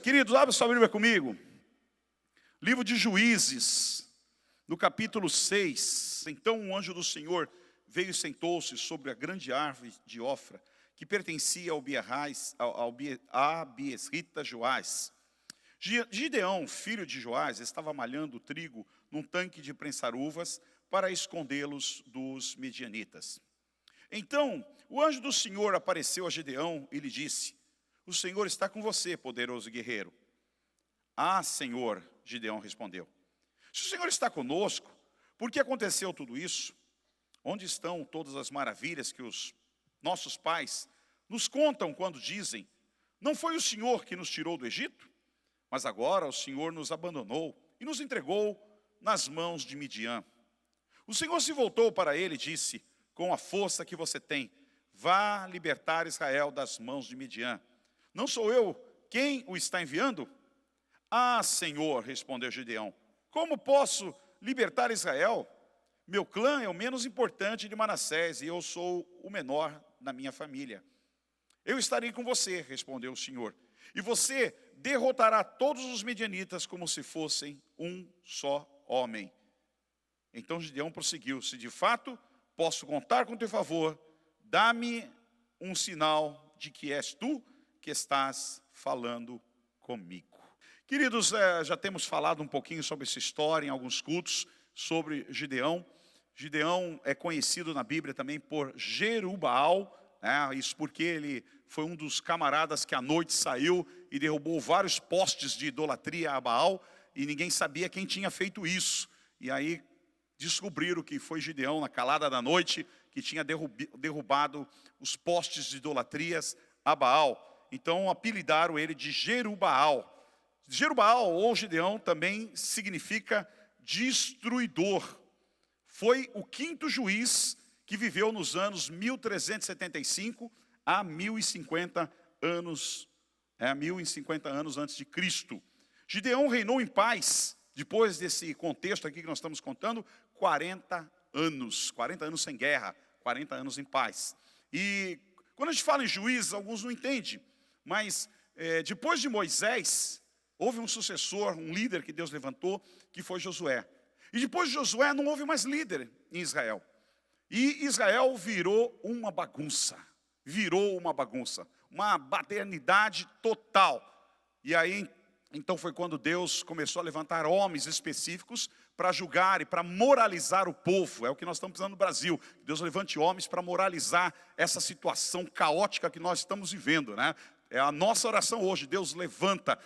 Queridos, abre sua Bíblia comigo. Livro de Juízes, no capítulo 6. Então um anjo do Senhor veio e sentou-se sobre a grande árvore de Ofra, que pertencia ao Abiesrita Joás. Gideão, filho de Joás, estava malhando trigo num tanque de prensar uvas para escondê-los dos medianitas. Então o anjo do Senhor apareceu a Gideão e lhe disse: o Senhor está com você, poderoso guerreiro. Ah, Senhor, Gideão respondeu. Se o Senhor está conosco, por que aconteceu tudo isso? Onde estão todas as maravilhas que os nossos pais nos contam quando dizem: não foi o Senhor que nos tirou do Egito? Mas agora o Senhor nos abandonou e nos entregou nas mãos de Midian. O Senhor se voltou para ele e disse: com a força que você tem, vá libertar Israel das mãos de Midian. Não sou eu quem o está enviando? Ah, Senhor, respondeu Gideão, como posso libertar Israel? Meu clã é o menos importante de Manassés e eu sou o menor na minha família. Eu estarei com você, respondeu o Senhor, e você derrotará todos os medianitas como se fossem um só homem. Então Gideão prosseguiu: se de fato posso contar com teu favor, dá-me um sinal de que és tu que estás falando comigo. Queridos, já temos falado um pouquinho sobre essa história em alguns cultos, sobre Gideão. Gideão é conhecido na Bíblia também por Jerubbaal, né? Isso porque ele foi um dos camaradas que à noite saiu e derrubou vários postes de idolatria a Baal, e ninguém sabia quem tinha feito isso. E aí descobriram que foi Gideão, na calada da noite, que tinha derrubado os postes de idolatrias a Baal. Então apelidaram ele de Jerubbaal. Jerubbaal ou Gideão também significa destruidor. Foi o quinto juiz que viveu nos anos 1375 a 1050 anos, 1050 anos antes de Cristo. Gideão reinou em paz, depois desse contexto aqui que nós estamos contando, 40 anos sem guerra, 40 anos em paz. E quando a gente fala em juízes, alguns não entendem, mas depois de Moisés, houve um sucessor, um líder que Deus levantou, que foi Josué. E depois de Josué não houve mais líder em Israel. E Israel virou uma bagunça, uma baternidade total. E aí, então foi quando Deus começou a levantar homens específicos para julgar e para moralizar o povo. É o que nós estamos precisando no Brasil. Deus levante homens para moralizar essa situação caótica que nós estamos vivendo, né? É a nossa oração hoje. Deus levanta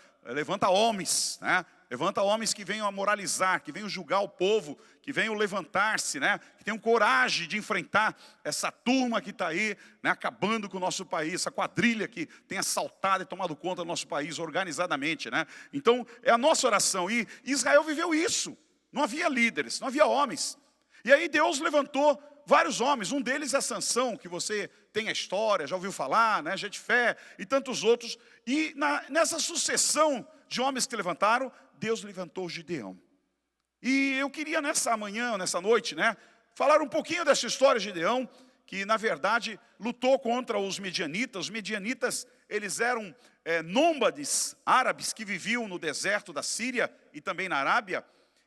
homens, né? Levanta homens que venham a moralizar, que venham julgar o povo, que venham levantar-se, né? Que tenham coragem de enfrentar essa turma que está aí, né? Acabando com o nosso país, essa quadrilha que tem assaltado e tomado conta do nosso país organizadamente, né? Então é a nossa oração. E Israel viveu isso. Não havia líderes, não havia homens. E aí Deus levantou vários homens. Um deles é Sansão, que você tem a história, já ouviu falar, né? Jefté e tantos outros. E nessa sucessão de homens que levantaram, Deus levantou Gideão. E eu queria nessa manhã, nessa noite, né, falar um pouquinho dessa história de Gideão, que na verdade lutou contra os medianitas. Os medianitas, eles eram nômades árabes que viviam no deserto da Síria e também na Arábia.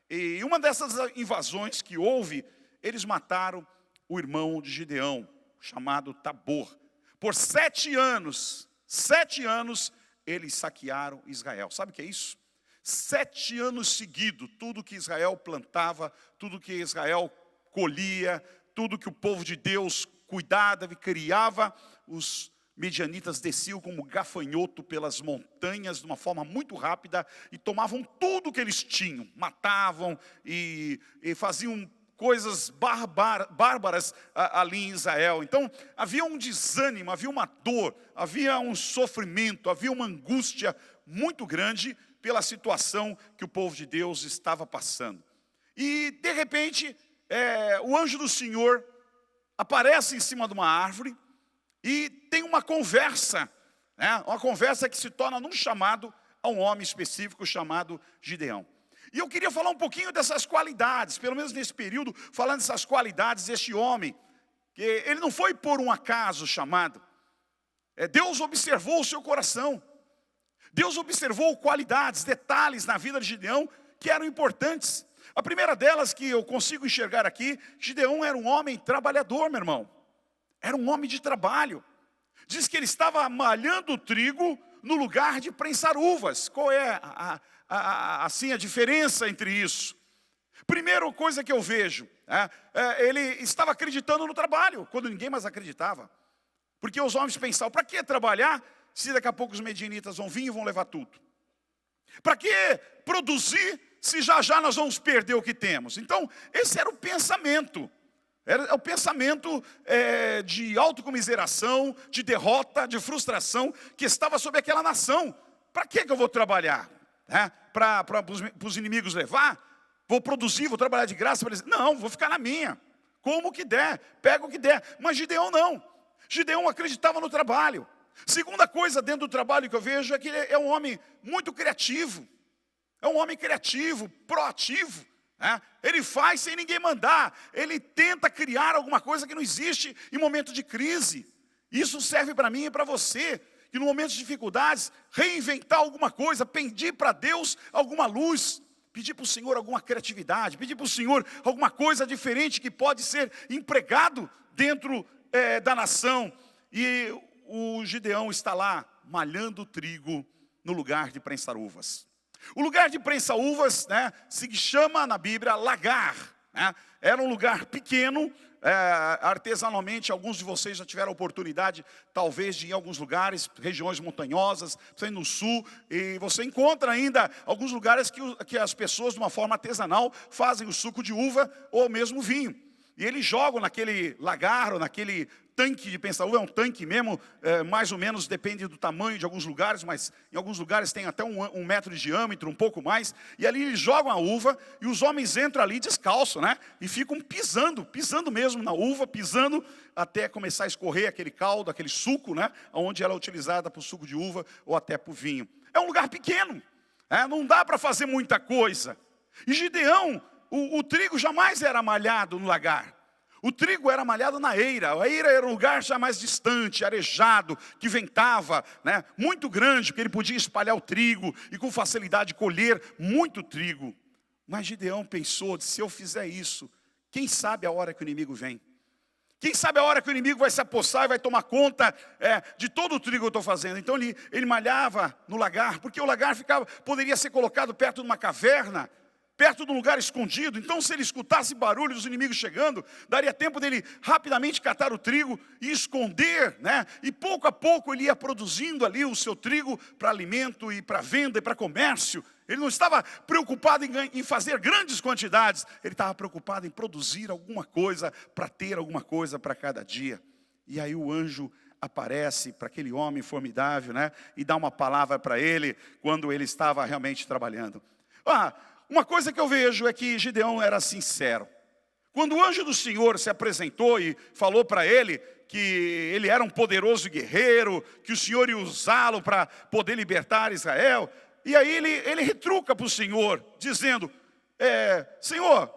E uma dessas invasões que houve, eles mataram o irmão de Gideão, chamado Tabor. Por 7 anos, eles saquearam Israel. Sabe o que é isso? 7 anos seguidos, tudo que Israel plantava, tudo que Israel colhia, tudo que o povo de Deus cuidava e criava, os medianitas desciam como gafanhoto pelas montanhas de uma forma muito rápida e tomavam tudo que eles tinham, matavam e faziam coisas bárbaras ali em Israel. Então havia um desânimo, havia uma dor, havia um sofrimento, havia uma angústia muito grande pela situação que o povo de Deus estava passando. E de repente o anjo do Senhor aparece em cima de uma árvore e tem uma conversa, né? Uma conversa que se torna num chamado a um homem específico chamado Gideão. E eu queria falar um pouquinho dessas qualidades, pelo menos nesse período, falando dessas qualidades deste homem, que ele não foi por um acaso chamado. Deus observou o seu coração. Deus observou qualidades, detalhes na vida de Gideão que eram importantes. A primeira delas que eu consigo enxergar aqui, Gideão era um homem trabalhador, meu irmão. Era um homem de trabalho. Diz que ele estava malhando o trigo no lugar de prensar uvas. Qual é assim, a diferença entre isso? Primeira coisa que eu vejo, ele estava acreditando no trabalho, quando ninguém mais acreditava. Porque os homens pensavam, para que trabalhar se daqui a pouco os medianitas vão vir e vão levar tudo? Para que produzir se já já nós vamos perder o que temos? Então, esse era o pensamento. Era o pensamento de autocomiseração, de derrota, de frustração que estava sobre aquela nação. Para que eu vou trabalhar? Para os inimigos levar? Vou produzir, vou trabalhar de graça para eles? Não, vou ficar na minha. Como que der, pega o que der. Mas Gideão não. Gideão acreditava no trabalho. Segunda coisa dentro do trabalho que eu vejo é que ele é um homem muito criativo. É um homem criativo, proativo. Ele faz sem ninguém mandar. Ele tenta criar alguma coisa que não existe em momento de crise. Isso serve para mim e para você. Que no momento de dificuldades, reinventar alguma coisa, pedir para Deus alguma luz, pedir para o Senhor alguma criatividade, pedir para o Senhor alguma coisa diferente que pode ser empregado dentro da nação. E o Gideão está lá malhando o trigo no lugar de prensar uvas. O lugar de prensar uvas, se chama na Bíblia lagar. Era um lugar pequeno, artesanalmente. Alguns de vocês já tiveram a oportunidade, talvez, de ir em alguns lugares, regiões montanhosas, você no sul, e você encontra ainda alguns lugares que as pessoas, de uma forma artesanal, fazem o suco de uva ou mesmo vinho. E eles jogam naquele lagar, ou naquele tanque de prensar uva, é um tanque mesmo, mais ou menos, depende do tamanho de alguns lugares, mas em alguns lugares tem até 1 metro de diâmetro, um pouco mais, e ali eles jogam a uva, e os homens entram ali descalço, e ficam pisando mesmo na uva, pisando até começar a escorrer aquele caldo, aquele suco, onde ela é utilizada para o suco de uva, ou até para o vinho. É um lugar pequeno, não dá para fazer muita coisa. E Gideão, o trigo jamais era malhado no lagar. O trigo era malhado na eira. A eira era um lugar já mais distante, arejado, que ventava, muito grande, porque ele podia espalhar o trigo e com facilidade colher muito trigo. Mas Gideão pensou, se eu fizer isso, quem sabe a hora que o inimigo vem? Quem sabe a hora que o inimigo vai se apossar e vai tomar conta de todo o trigo que eu estou fazendo? Então ele malhava no lagar, porque o lagar poderia ser colocado perto de uma caverna, perto de um lugar escondido. Então se ele escutasse barulho dos inimigos chegando, daria tempo dele rapidamente catar o trigo e esconder, e pouco a pouco ele ia produzindo ali o seu trigo para alimento e para venda e para comércio. Ele não estava preocupado em fazer grandes quantidades, ele estava preocupado em produzir alguma coisa, para ter alguma coisa para cada dia. E aí o anjo aparece para aquele homem formidável, e dá uma palavra para ele, quando ele estava realmente trabalhando. Uma coisa que eu vejo é que Gideão era sincero. Quando o anjo do Senhor se apresentou e falou para ele que ele era um poderoso guerreiro, que o Senhor ia usá-lo para poder libertar Israel, e aí ele retruca para o Senhor, dizendo, Senhor,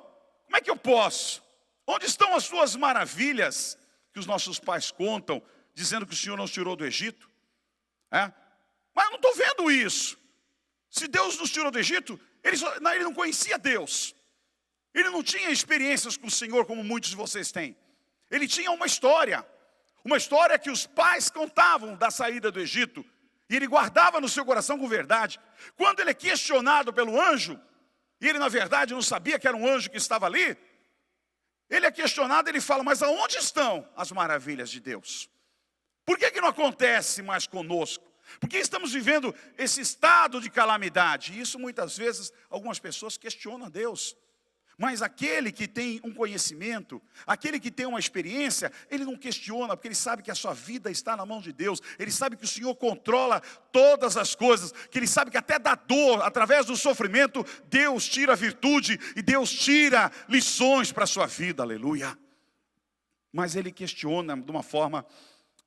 como é que eu posso? Onde estão as suas maravilhas que os nossos pais contam, dizendo que o Senhor nos tirou do Egito? Mas eu não estou vendo isso. Se Deus nos tirou do Egito, ele não conhecia Deus. Ele não tinha experiências com o Senhor como muitos de vocês têm. Ele tinha uma história que os pais contavam da saída do Egito, e ele guardava no seu coração com verdade. Quando ele é questionado pelo anjo, e ele na verdade não sabia que era um anjo que estava ali, ele é questionado, ele fala, mas aonde estão as maravilhas de Deus? Por que não acontece mais conosco? Porque estamos vivendo esse estado de calamidade. E isso muitas vezes algumas pessoas questionam a Deus. Mas aquele que tem um conhecimento, aquele que tem uma experiência, ele não questiona, porque ele sabe que a sua vida está na mão de Deus. Ele sabe que o Senhor controla todas as coisas, que ele sabe que até da dor, através do sofrimento, Deus tira a virtude e Deus tira lições para a sua vida, aleluia. Mas ele questiona de uma forma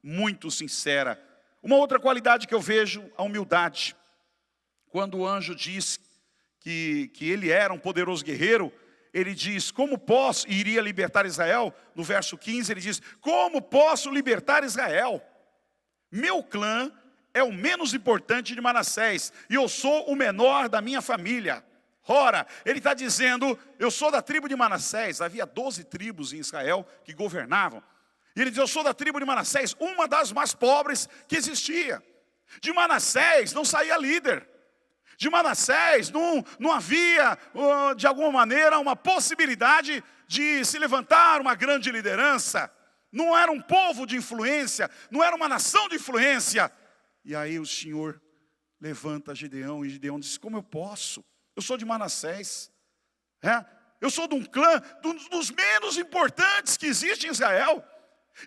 muito sincera. Uma outra qualidade que eu vejo, a humildade. Quando o anjo diz que ele era um poderoso guerreiro, ele diz, como posso, e iria libertar Israel, no verso 15 ele diz, como posso libertar Israel? Meu clã é o menos importante de Manassés, e eu sou o menor da minha família. Ora, ele está dizendo, eu sou da tribo de Manassés. Havia 12 tribos em Israel que governavam. E ele diz, eu sou da tribo de Manassés, uma das mais pobres que existia. De Manassés não saía líder. De Manassés não havia, de alguma maneira, uma possibilidade de se levantar uma grande liderança. Não era um povo de influência, não era uma nação de influência. E aí o Senhor levanta Gideão, e Gideão diz, como eu posso? Eu sou de Manassés. Eu sou de um clã, dos menos importantes que existe em Israel.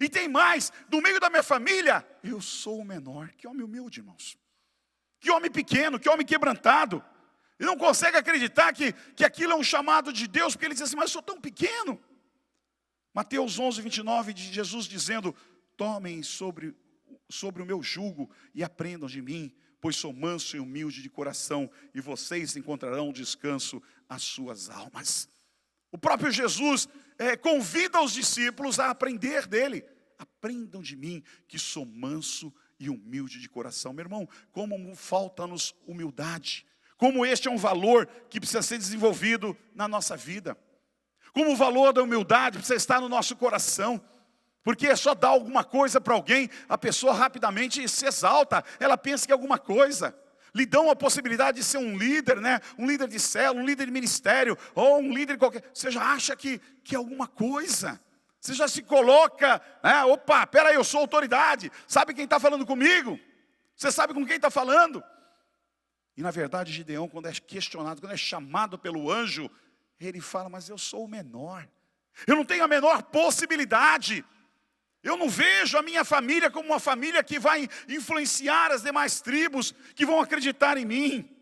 E tem mais, no meio da minha família, eu sou o menor. Que homem humilde, irmãos. Que homem pequeno, que homem quebrantado. E não consegue acreditar que aquilo é um chamado de Deus, porque ele diz assim, mas eu sou tão pequeno. Mateus 11, 29, de Jesus dizendo, tomem sobre o meu jugo e aprendam de mim, pois sou manso e humilde de coração, e vocês encontrarão descanso às suas almas. O próprio Jesus convida os discípulos a aprender dele. Aprendam de mim, que sou manso e humilde de coração. Meu irmão, como falta-nos humildade. Como este é um valor que precisa ser desenvolvido na nossa vida. Como o valor da humildade precisa estar no nosso coração. Porque é só dar alguma coisa para alguém, a pessoa rapidamente se exalta. Ela pensa que é alguma coisa. Lhe dão a possibilidade de ser um líder, né? Um líder de célula, um líder de ministério, ou um líder qualquer. Você já acha que é alguma coisa. Você já se coloca, opa, peraí, eu sou autoridade. Sabe quem está falando comigo? Você sabe com quem está falando? E na verdade Gideão, quando é questionado, quando é chamado pelo anjo, ele fala, mas eu sou o menor. Eu não tenho a menor possibilidade. Eu não vejo a minha família como uma família que vai influenciar as demais tribos, que vão acreditar em mim.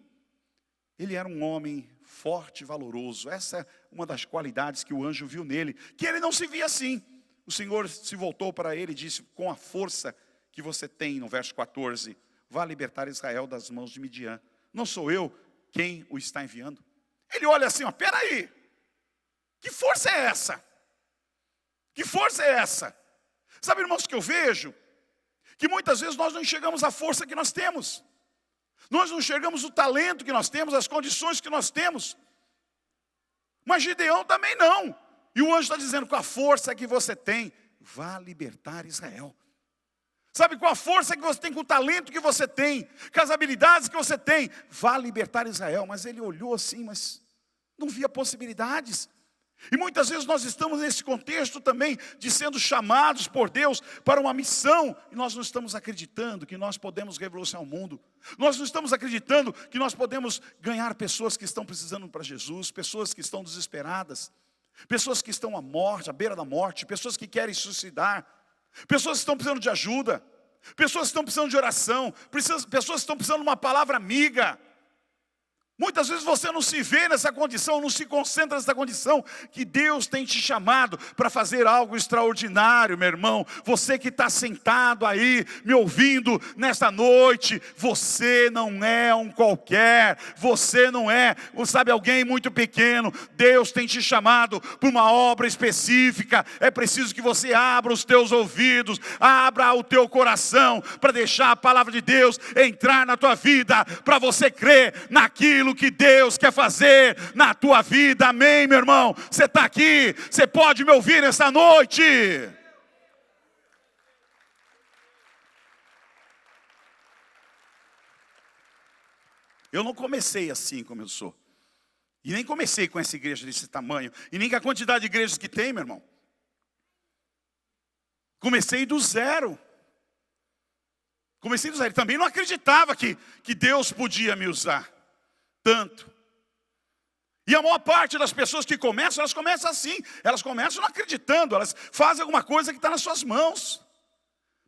Ele era um homem forte e valoroso. Essa é uma das qualidades que o anjo viu nele, que ele não se via assim. O Senhor se voltou para ele e disse, com a força que você tem, no verso 14, vá libertar Israel das mãos de Midian. Não sou eu quem o está enviando? Ele olha assim, peraí, que força é essa? Que força é essa? Sabe, irmãos, que eu vejo? Que muitas vezes nós não enxergamos a força que nós temos. Nós não enxergamos o talento que nós temos, as condições que nós temos. Mas Gideão também não. E o anjo está dizendo, com a força que você tem, vá libertar Israel. Sabe, com a força que você tem, com o talento que você tem, com as habilidades que você tem, vá libertar Israel. Mas ele olhou assim, mas não via possibilidades. E muitas vezes nós estamos nesse contexto também de sendo chamados por Deus para uma missão, e nós não estamos acreditando que nós podemos revolucionar o mundo. Nós não estamos acreditando que nós podemos ganhar pessoas que estão precisando para Jesus, pessoas que estão desesperadas, pessoas que estão à beira da morte, pessoas que querem suicidar, pessoas que estão precisando de ajuda, pessoas que estão precisando de oração, pessoas que estão precisando de uma palavra amiga. Muitas vezes você não se vê nessa condição, não se concentra nessa condição, que Deus tem te chamado para fazer algo extraordinário, meu irmão. Você que está sentado aí, me ouvindo nesta noite, você não é um qualquer, você não é, sabe, alguém muito pequeno. Deus tem te chamado para uma obra específica. É preciso que você abra os teus ouvidos, abra o teu coração, para deixar a palavra de Deus entrar na tua vida, para você crer naquilo que Deus quer fazer na tua vida. Amém, meu irmão? Você está aqui, você pode me ouvir nessa noite. Eu não comecei assim como eu sou. E nem comecei com essa igreja desse tamanho. E nem com a quantidade de igrejas que tem, meu irmão. Comecei do zero. Comecei do zero. Também não acreditava que Deus podia me usar tanto. E a maior parte das pessoas que começam, elas começam assim. Elas começam não acreditando. Elas fazem alguma coisa que está nas suas mãos.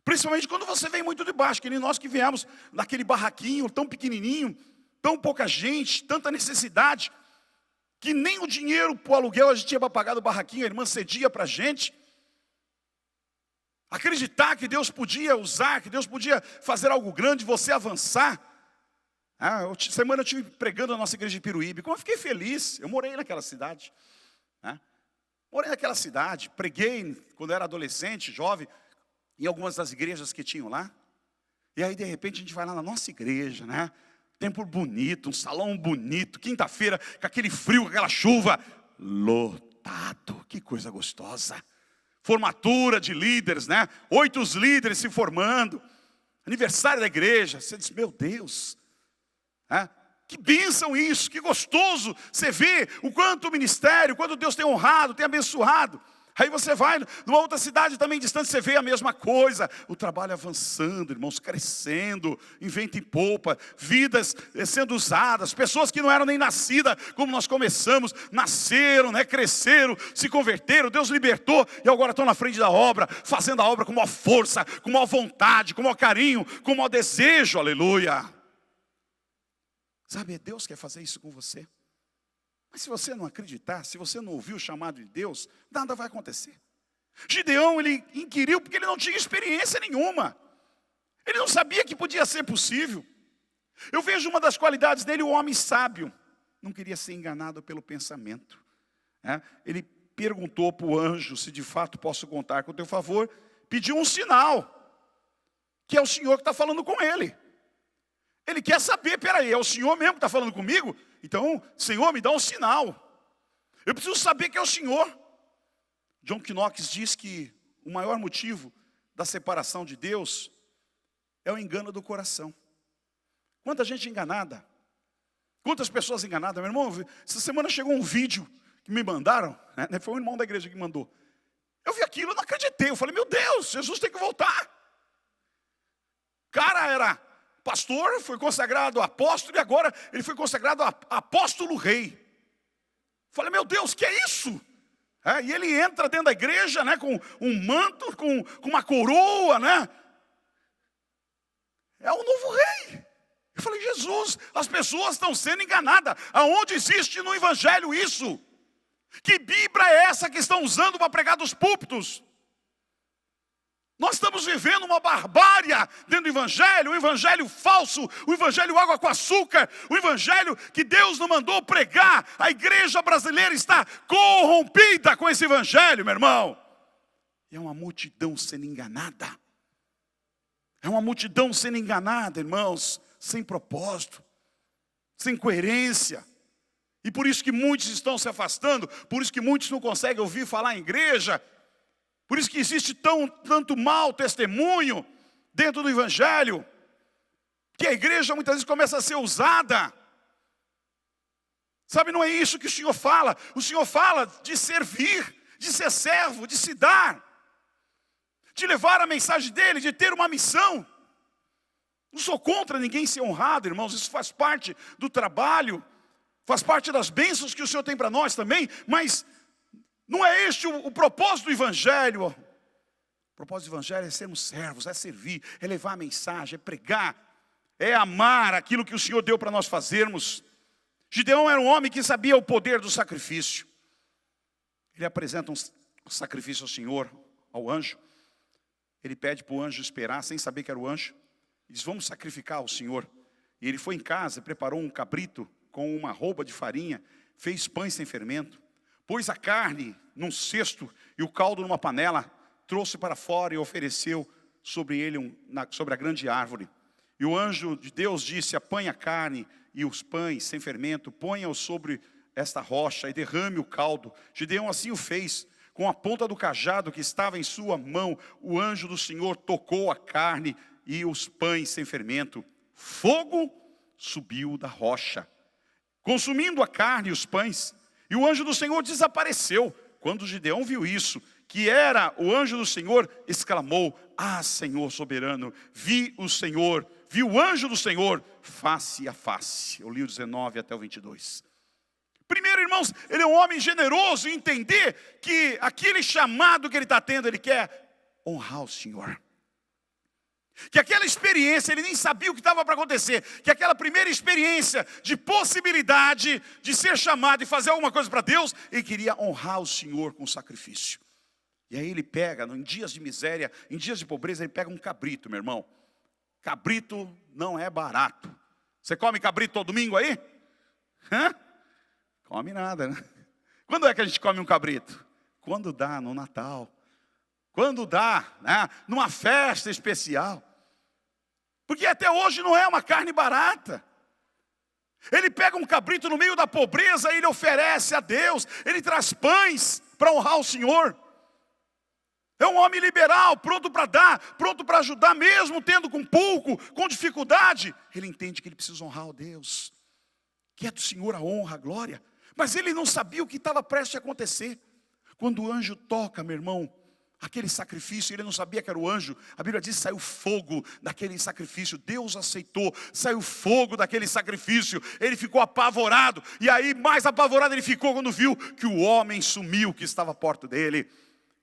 Principalmente quando você vem muito de baixo. Que nem nós que viemos naquele barraquinho tão pequenininho, tão pouca gente, tanta necessidade, que nem o dinheiro para o aluguel a gente tinha para pagar do barraquinho. A irmã cedia para a gente. Acreditar que Deus podia usar, que Deus podia fazer algo grande, você avançar. Semana eu estive pregando na nossa igreja de Piruíbe. Como eu fiquei feliz. Eu morei naquela cidade. Morei naquela cidade. Preguei quando era adolescente, jovem, em algumas das igrejas que tinham lá. E aí, de repente, a gente vai lá na nossa igreja, né? Templo bonito, um salão bonito, quinta-feira, com aquele frio, com aquela chuva, lotado, que coisa gostosa. Formatura de líderes, né? 8 líderes se formando, aniversário da igreja. Você diz, meu Deus, né? Que bênção isso, que gostoso. Você vê o quanto o ministério, o quanto Deus tem honrado, tem abençoado. Aí você vai numa outra cidade também distante, você vê a mesma coisa. O trabalho avançando, irmãos, crescendo, em vento e popa, vidas sendo usadas, pessoas que não eram nem nascidas, como nós começamos, nasceram, né, cresceram, se converteram, Deus libertou e agora estão na frente da obra, fazendo a obra com maior força, com maior vontade, com maior carinho, com maior desejo, aleluia. Sabe, Deus quer fazer isso com você. Mas se você não acreditar, se você não ouvir o chamado de Deus, nada vai acontecer. Gideão, ele inquiriu porque ele não tinha experiência nenhuma. Ele não sabia que podia ser possível. Eu vejo uma das qualidades dele, o homem sábio. Não queria ser enganado pelo pensamento. Ele perguntou para o anjo se de fato posso contar com o teu favor. Pediu um sinal, que é o Senhor que está falando com ele. Ele quer saber, peraí, é o Senhor mesmo que está falando comigo? Então, Senhor, me dá um sinal. Eu preciso saber que é o Senhor. John Knox diz que o maior motivo da separação de Deus é o engano do coração. Quanta gente enganada. Quantas pessoas enganadas. Meu irmão, essa semana chegou um vídeo que me mandaram, né? Foi um irmão da igreja que mandou. Eu vi aquilo, eu não acreditei. Eu falei, meu Deus, Jesus tem que voltar. O cara era pastor, foi consagrado apóstolo e agora ele foi consagrado apóstolo rei. Falei, meu Deus, que é isso? E ele entra dentro da igreja, né, com um manto, com uma coroa, né? É o novo rei. Eu falei, Jesus, as pessoas estão sendo enganadas. Aonde existe no evangelho isso? Que Bíblia é essa que estão usando para pregar dos púlpitos? Nós estamos vivendo uma barbárie dentro do evangelho, o evangelho falso, o evangelho água com açúcar, o evangelho que Deus não mandou pregar. A igreja brasileira está corrompida com esse evangelho, meu irmão. E é uma multidão sendo enganada. É uma multidão sendo enganada, irmãos, sem propósito, sem coerência. E por isso que muitos estão se afastando, por isso que muitos não conseguem ouvir falar em igreja. Por isso que existe tanto mau testemunho dentro do evangelho, que a igreja muitas vezes começa a ser usada. Sabe, não é isso que o Senhor fala. O Senhor fala de servir, de ser servo, de se dar, de levar a mensagem dele, de ter uma missão. Não sou contra ninguém ser honrado, irmãos, isso faz parte do trabalho, faz parte das bênçãos que o Senhor tem para nós também, mas não é este o propósito do evangelho. O propósito do evangelho é sermos servos, é servir, é levar a mensagem, é pregar, é amar aquilo que o Senhor deu para nós fazermos. Gideão era um homem que sabia o poder do sacrifício. Ele apresenta um sacrifício ao Senhor, ao anjo. Ele pede para o anjo esperar, sem saber que era o anjo. Ele diz, vamos sacrificar ao Senhor. E ele foi em casa, preparou um cabrito com uma arroba de farinha, fez pães sem fermento. Pôs a carne num cesto e o caldo numa panela, trouxe para fora e ofereceu sobre ele, sobre a grande árvore. E o anjo de Deus disse, apanhe a carne e os pães sem fermento, ponha-os sobre esta rocha e derrame o caldo. Gideão assim o fez. Com a ponta do cajado que estava em sua mão, o anjo do Senhor tocou a carne e os pães sem fermento. Fogo subiu da rocha, consumindo a carne e os pães. E o anjo do Senhor desapareceu. Quando Gideão viu isso, que era o anjo do Senhor, exclamou, Senhor soberano, vi o anjo do Senhor face a face. Eu li o 19 até o 22. Primeiro, irmãos, ele é um homem generoso em entender que aquele chamado que ele está tendo, ele quer honrar o Senhor. Que aquela experiência, ele nem sabia o que estava para acontecer. Que aquela primeira experiência de possibilidade de ser chamado e fazer alguma coisa para Deus, ele queria honrar o Senhor com sacrifício. E aí ele pega, em dias de miséria, em dias de pobreza, ele pega um cabrito, meu irmão. Cabrito não é barato. Você come cabrito todo domingo aí? Come nada, né? Quando é que a gente come um cabrito? Quando dá, no Natal. Quando dá, né? Numa festa especial. Porque até hoje não é uma carne barata. Ele pega um cabrito no meio da pobreza e ele oferece a Deus. Ele traz pães para honrar o Senhor. É um homem liberal, pronto para dar, pronto para ajudar, mesmo tendo com pouco, com dificuldade. Ele entende que ele precisa honrar a Deus, que é do Senhor a honra, a glória. Mas ele não sabia o que estava prestes a acontecer. Quando o anjo toca, meu irmão, aquele sacrifício, ele não sabia que era o anjo. A Bíblia diz que saiu fogo daquele sacrifício. Deus aceitou, saiu fogo daquele sacrifício. Ele ficou apavorado. E aí mais apavorado ele ficou quando viu que o homem sumiu que estava à porta dele.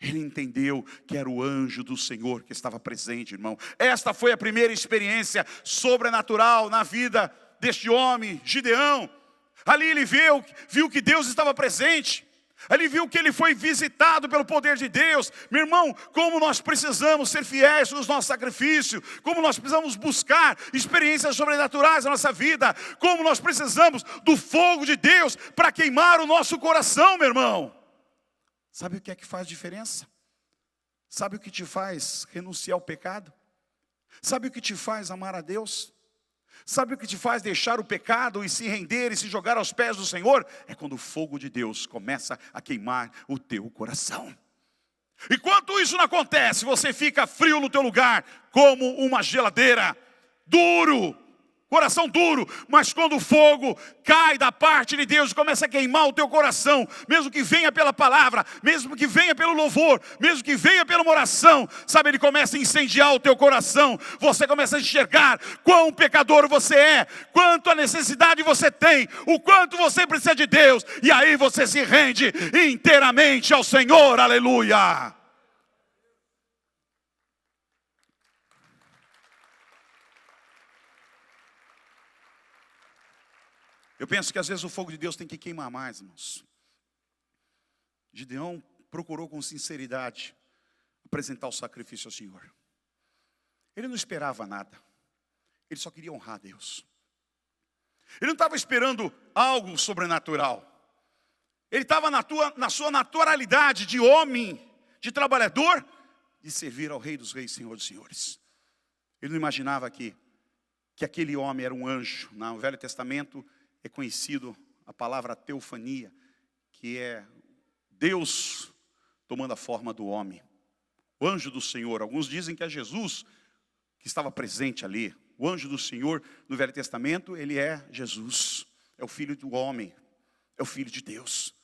Ele entendeu que era o anjo do Senhor que estava presente, irmão. Esta foi a primeira experiência sobrenatural na vida deste homem, Gideão. Ali ele viu que Deus estava presente. Ali viu que ele foi visitado pelo poder de Deus. Meu irmão, como nós precisamos ser fiéis nos nossos sacrifícios. Como nós precisamos buscar experiências sobrenaturais na nossa vida. Como nós precisamos do fogo de Deus para queimar o nosso coração, meu irmão. Sabe o que é que faz diferença? Sabe o que te faz renunciar ao pecado? Sabe o que te faz amar a Deus? Sabe o que te faz deixar o pecado e se render e se jogar aos pés do Senhor? É quando o fogo de Deus começa a queimar o teu coração. Enquanto isso não acontece, você fica frio no teu lugar, como uma geladeira, duro, coração duro. Mas quando o fogo cai da parte de Deus e começa a queimar o teu coração, mesmo que venha pela palavra, mesmo que venha pelo louvor, mesmo que venha pela oração, sabe, ele começa a incendiar o teu coração. Você começa a enxergar quão pecador você é, quanto a necessidade você tem, o quanto você precisa de Deus, e aí você se rende inteiramente ao Senhor, aleluia. Eu penso que às vezes o fogo de Deus tem que queimar mais, irmãos. Gideão procurou com sinceridade apresentar o sacrifício ao Senhor. Ele não esperava nada. Ele só queria honrar a Deus. Ele não estava esperando algo sobrenatural. Ele estava na sua naturalidade de homem, de trabalhador, de servir ao Rei dos Reis, Senhor dos Senhores. Ele não imaginava que aquele homem era um anjo. No Velho Testamento é conhecido a palavra teofania, que é Deus tomando a forma do homem. O anjo do Senhor. Alguns dizem que é Jesus que estava presente ali. O anjo do Senhor no Velho Testamento, ele é Jesus. É o Filho do homem. É o Filho de Deus.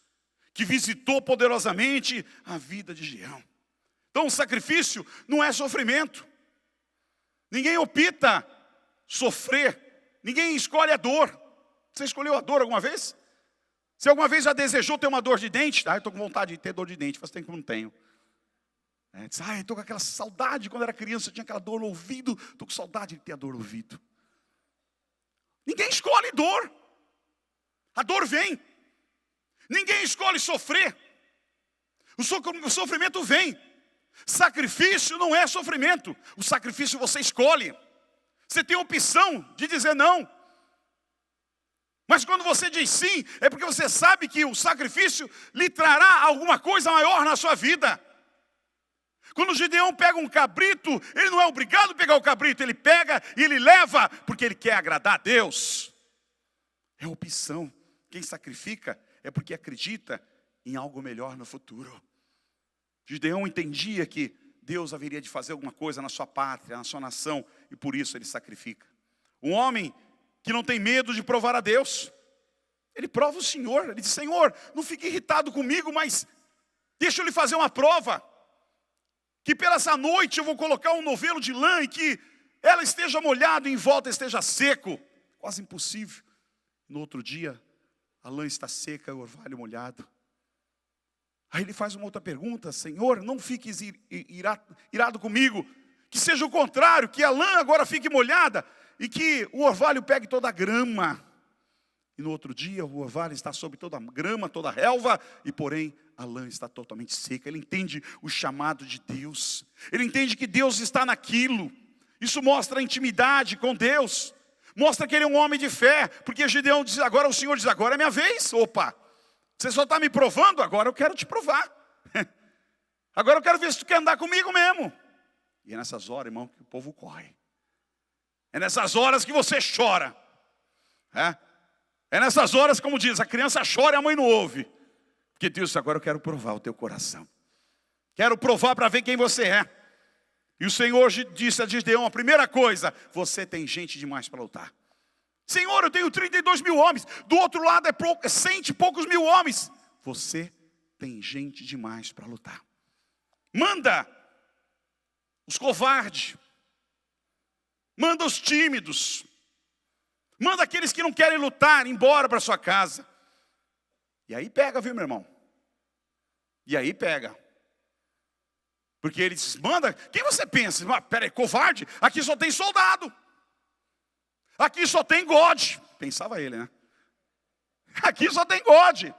Que visitou poderosamente a vida de Gideão. Então o sacrifício não é sofrimento. Ninguém opta sofrer. Ninguém escolhe a dor. Você escolheu a dor alguma vez? Você alguma vez já desejou ter uma dor de dente? Eu estou com vontade de ter dor de dente, faz tempo que não tenho. Estou com aquela saudade, quando era criança eu tinha aquela dor no ouvido. Estou com saudade de ter a dor no ouvido. Ninguém escolhe dor. A dor vem. Ninguém escolhe sofrer. O sofrimento vem. Sacrifício não é sofrimento. O sacrifício você escolhe. Você tem a opção de dizer não. Mas quando você diz sim, é porque você sabe que o sacrifício lhe trará alguma coisa maior na sua vida. Quando o Gideão pega um cabrito, ele não é obrigado a pegar o cabrito, ele pega e ele leva, porque ele quer agradar a Deus. É opção. Quem sacrifica é porque acredita em algo melhor no futuro. Gideão entendia que Deus haveria de fazer alguma coisa na sua pátria, na sua nação, e por isso ele sacrifica. Um homem que não tem medo de provar a Deus, ele prova o Senhor. Ele diz: Senhor, não fique irritado comigo, mas deixa eu lhe fazer uma prova, que pela essa noite eu vou colocar um novelo de lã e que ela esteja molhada e em volta esteja seco. Quase impossível. No outro dia, a lã está seca e o orvalho molhado. Aí ele faz uma outra pergunta: Senhor, não fiques irado comigo, que seja o contrário, que a lã agora fique molhada e que o orvalho pegue toda a grama. E no outro dia o orvalho está sobre toda a grama, toda a relva, e porém a lã está totalmente seca. Ele entende o chamado de Deus. Ele entende que Deus está naquilo. Isso mostra a intimidade com Deus. Mostra que ele é um homem de fé. Porque Gideão diz: agora o Senhor diz, agora é minha vez. Opa, você só está me provando, agora eu quero te provar. Agora eu quero ver se tu quer andar comigo mesmo. E é nessas horas, irmão, que o povo corre. É nessas horas que você chora. É nessas horas, como diz, a criança chora e a mãe não ouve. Porque Deus disse, agora eu quero provar o teu coração. Quero provar para ver quem você é. E o Senhor disse a Gideão, a primeira coisa, você tem gente demais para lutar. Senhor, eu tenho 32 mil homens. Do outro lado é 100 e poucos mil homens. Você tem gente demais para lutar. Manda os covardes. Manda os tímidos. Manda aqueles que não querem lutar embora para sua casa. E aí pega, viu, meu irmão? E aí pega. Porque ele diz, manda, quem você pensa? Peraí, covarde? Aqui só tem soldado. Aqui só tem God. Pensava ele, né? Aqui só tem God.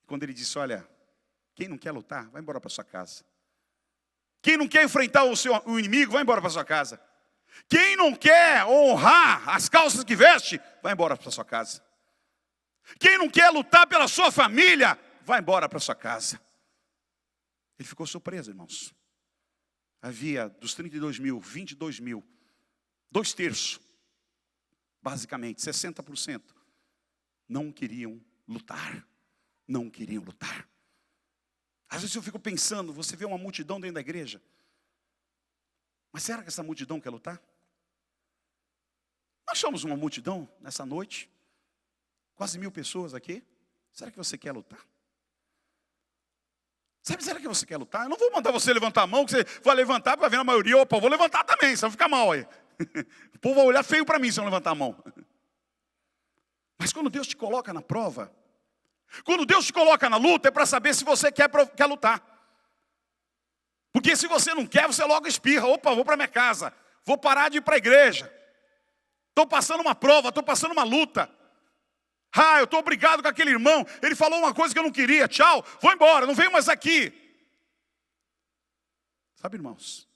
Quando ele disse, olha, quem não quer lutar, vai embora para sua casa. Quem não quer enfrentar o inimigo, vai embora para sua casa. Quem não quer honrar as calças que veste, vai embora para sua casa. Quem não quer lutar pela sua família, vai embora para sua casa. Ele ficou surpreso, irmãos. Havia dos 32 mil, 22 mil, 2/3, basicamente, 60%, não queriam lutar. Não queriam lutar. Às vezes eu fico pensando, você vê uma multidão dentro da igreja. Mas será que essa multidão quer lutar? Nós somos uma multidão nessa noite. Quase 1000 pessoas aqui. Será que você quer lutar? Será que você quer lutar? Eu não vou mandar você levantar a mão, que você vai levantar, vai ver a maioria. Opa, eu vou levantar também, senão fica mal aí. O povo vai olhar feio para mim se eu não levantar a mão. Mas quando Deus te coloca na prova, quando Deus te coloca na luta, é para saber se você quer lutar. Porque se você não quer, você logo espirra. Opa, vou para minha casa. Vou parar de ir para a igreja. Estou passando uma prova, estou passando uma luta. Eu estou obrigado com aquele irmão. Ele falou uma coisa que eu não queria. Tchau, vou embora, não venho mais aqui. Sabe, irmãos,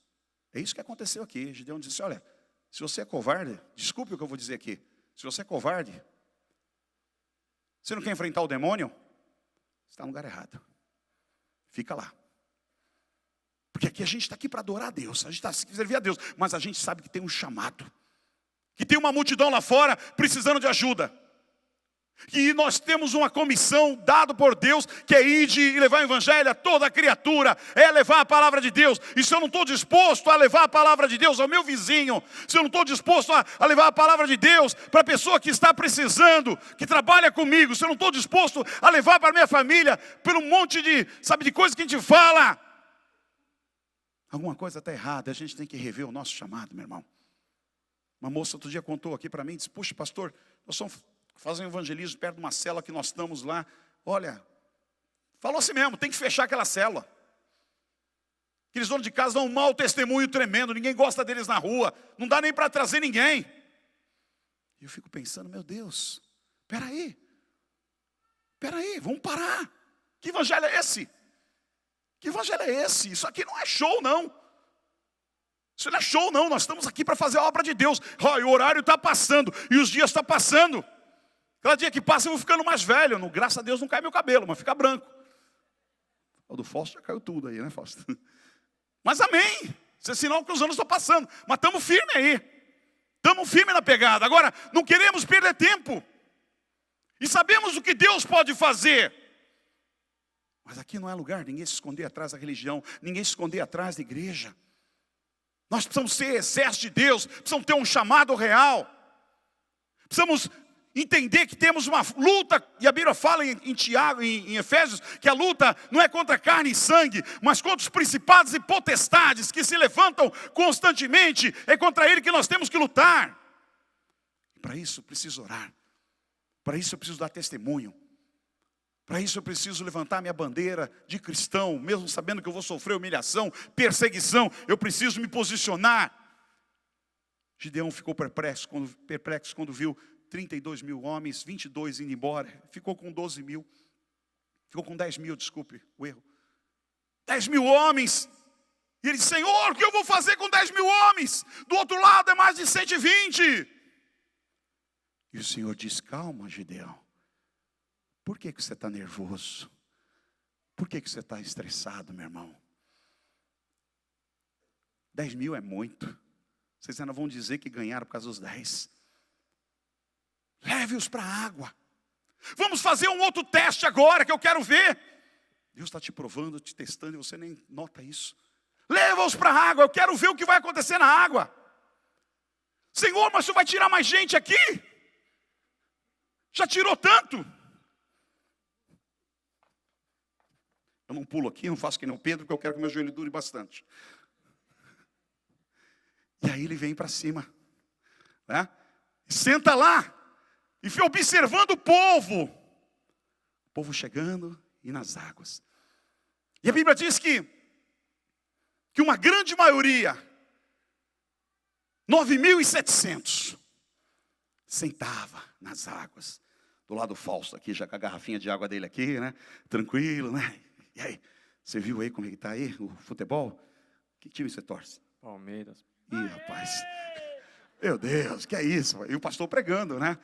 é isso que aconteceu aqui. Gideão disse, olha, se você é covarde, desculpe o que eu vou dizer aqui. Se você é covarde, você não quer enfrentar o demônio, você está no lugar errado. Fica lá. Porque aqui a gente está aqui para adorar a Deus. A gente está aqui para servir a Deus. Mas a gente sabe que tem um chamado. Que tem uma multidão lá fora precisando de ajuda. E nós temos uma comissão dada por Deus, que é ir e levar o evangelho a toda criatura, é levar a palavra de Deus. E se eu não estou disposto a levar a palavra de Deus ao meu vizinho, se eu não estou disposto a levar a palavra de Deus para a pessoa que está precisando, que trabalha comigo, se eu não estou disposto a levar para a minha família, por um monte de coisa que a gente fala, alguma coisa está errada. A gente tem que rever o nosso chamado, meu irmão. Uma moça outro dia contou aqui para mim, disse, puxa, pastor, nós somos fazer um evangelismo perto de uma célula que nós estamos lá. Olha, falou assim mesmo, tem que fechar aquela célula. Aqueles donos de casa dão um mau testemunho tremendo, ninguém gosta deles na rua, não dá nem para trazer ninguém. E eu fico pensando, meu Deus, peraí, vamos parar. Que evangelho é esse? Que evangelho é esse? Isso aqui não é show, não. Isso não é show, não. Nós estamos aqui para fazer a obra de Deus. E o horário está passando, e os dias estão passando. Cada dia que passa eu vou ficando mais velho. Graças a Deus não cai meu cabelo, mas fica branco. O do Fausto já caiu tudo aí, né, Fausto? Mas amém. Isso é sinal que os anos estão passando. Mas estamos firmes aí. Estamos firmes na pegada. Agora, não queremos perder tempo. E sabemos o que Deus pode fazer. Mas aqui não é lugar de ninguém se esconder atrás da religião. Ninguém se esconder atrás da igreja. Nós precisamos ser exército de Deus. Precisamos ter um chamado real. Precisamos entender que temos uma luta, e a Bíblia fala em Tiago, em Efésios, que a luta não é contra carne e sangue, mas contra os principados e potestades que se levantam constantemente. É contra ele que nós temos que lutar. Para isso eu preciso orar. Para isso eu preciso dar testemunho. Para isso eu preciso levantar minha bandeira de cristão, mesmo sabendo que eu vou sofrer humilhação, perseguição. Eu preciso me posicionar. Gideão ficou perplexo quando viu 32 mil homens, 22 indo embora. Ficou com 12 mil. Ficou com 10 mil, desculpe o erro. 10 mil homens. E ele disse, Senhor, o que eu vou fazer com 10 mil homens? Do outro lado é mais de 120. E o Senhor disse, calma, Gideão. Por que você está nervoso? Por que você está estressado, meu irmão? 10 mil é muito. Vocês ainda vão dizer que ganharam por causa dos 10. Leve-os para a água. Vamos fazer um outro teste agora que eu quero ver. Deus está te provando, te testando e você nem nota isso. Leva-os para a água, eu quero ver o que vai acontecer na água. Senhor, mas você vai tirar mais gente aqui? Já tirou tanto. Eu não pulo aqui, não faço que nem o Pedro, porque eu quero que meu joelho dure bastante. E aí ele vem para cima, né? Senta lá e fica observando o povo chegando e nas águas. E a Bíblia diz que uma grande maioria, 9.700, sentava nas águas. Do lado falso aqui, já com a garrafinha de água dele aqui, né? Tranquilo, né? E aí, você viu aí como é que está aí o futebol? Que time você torce? Palmeiras. Ih, rapaz. Meu Deus, que é isso? E o pastor pregando, né?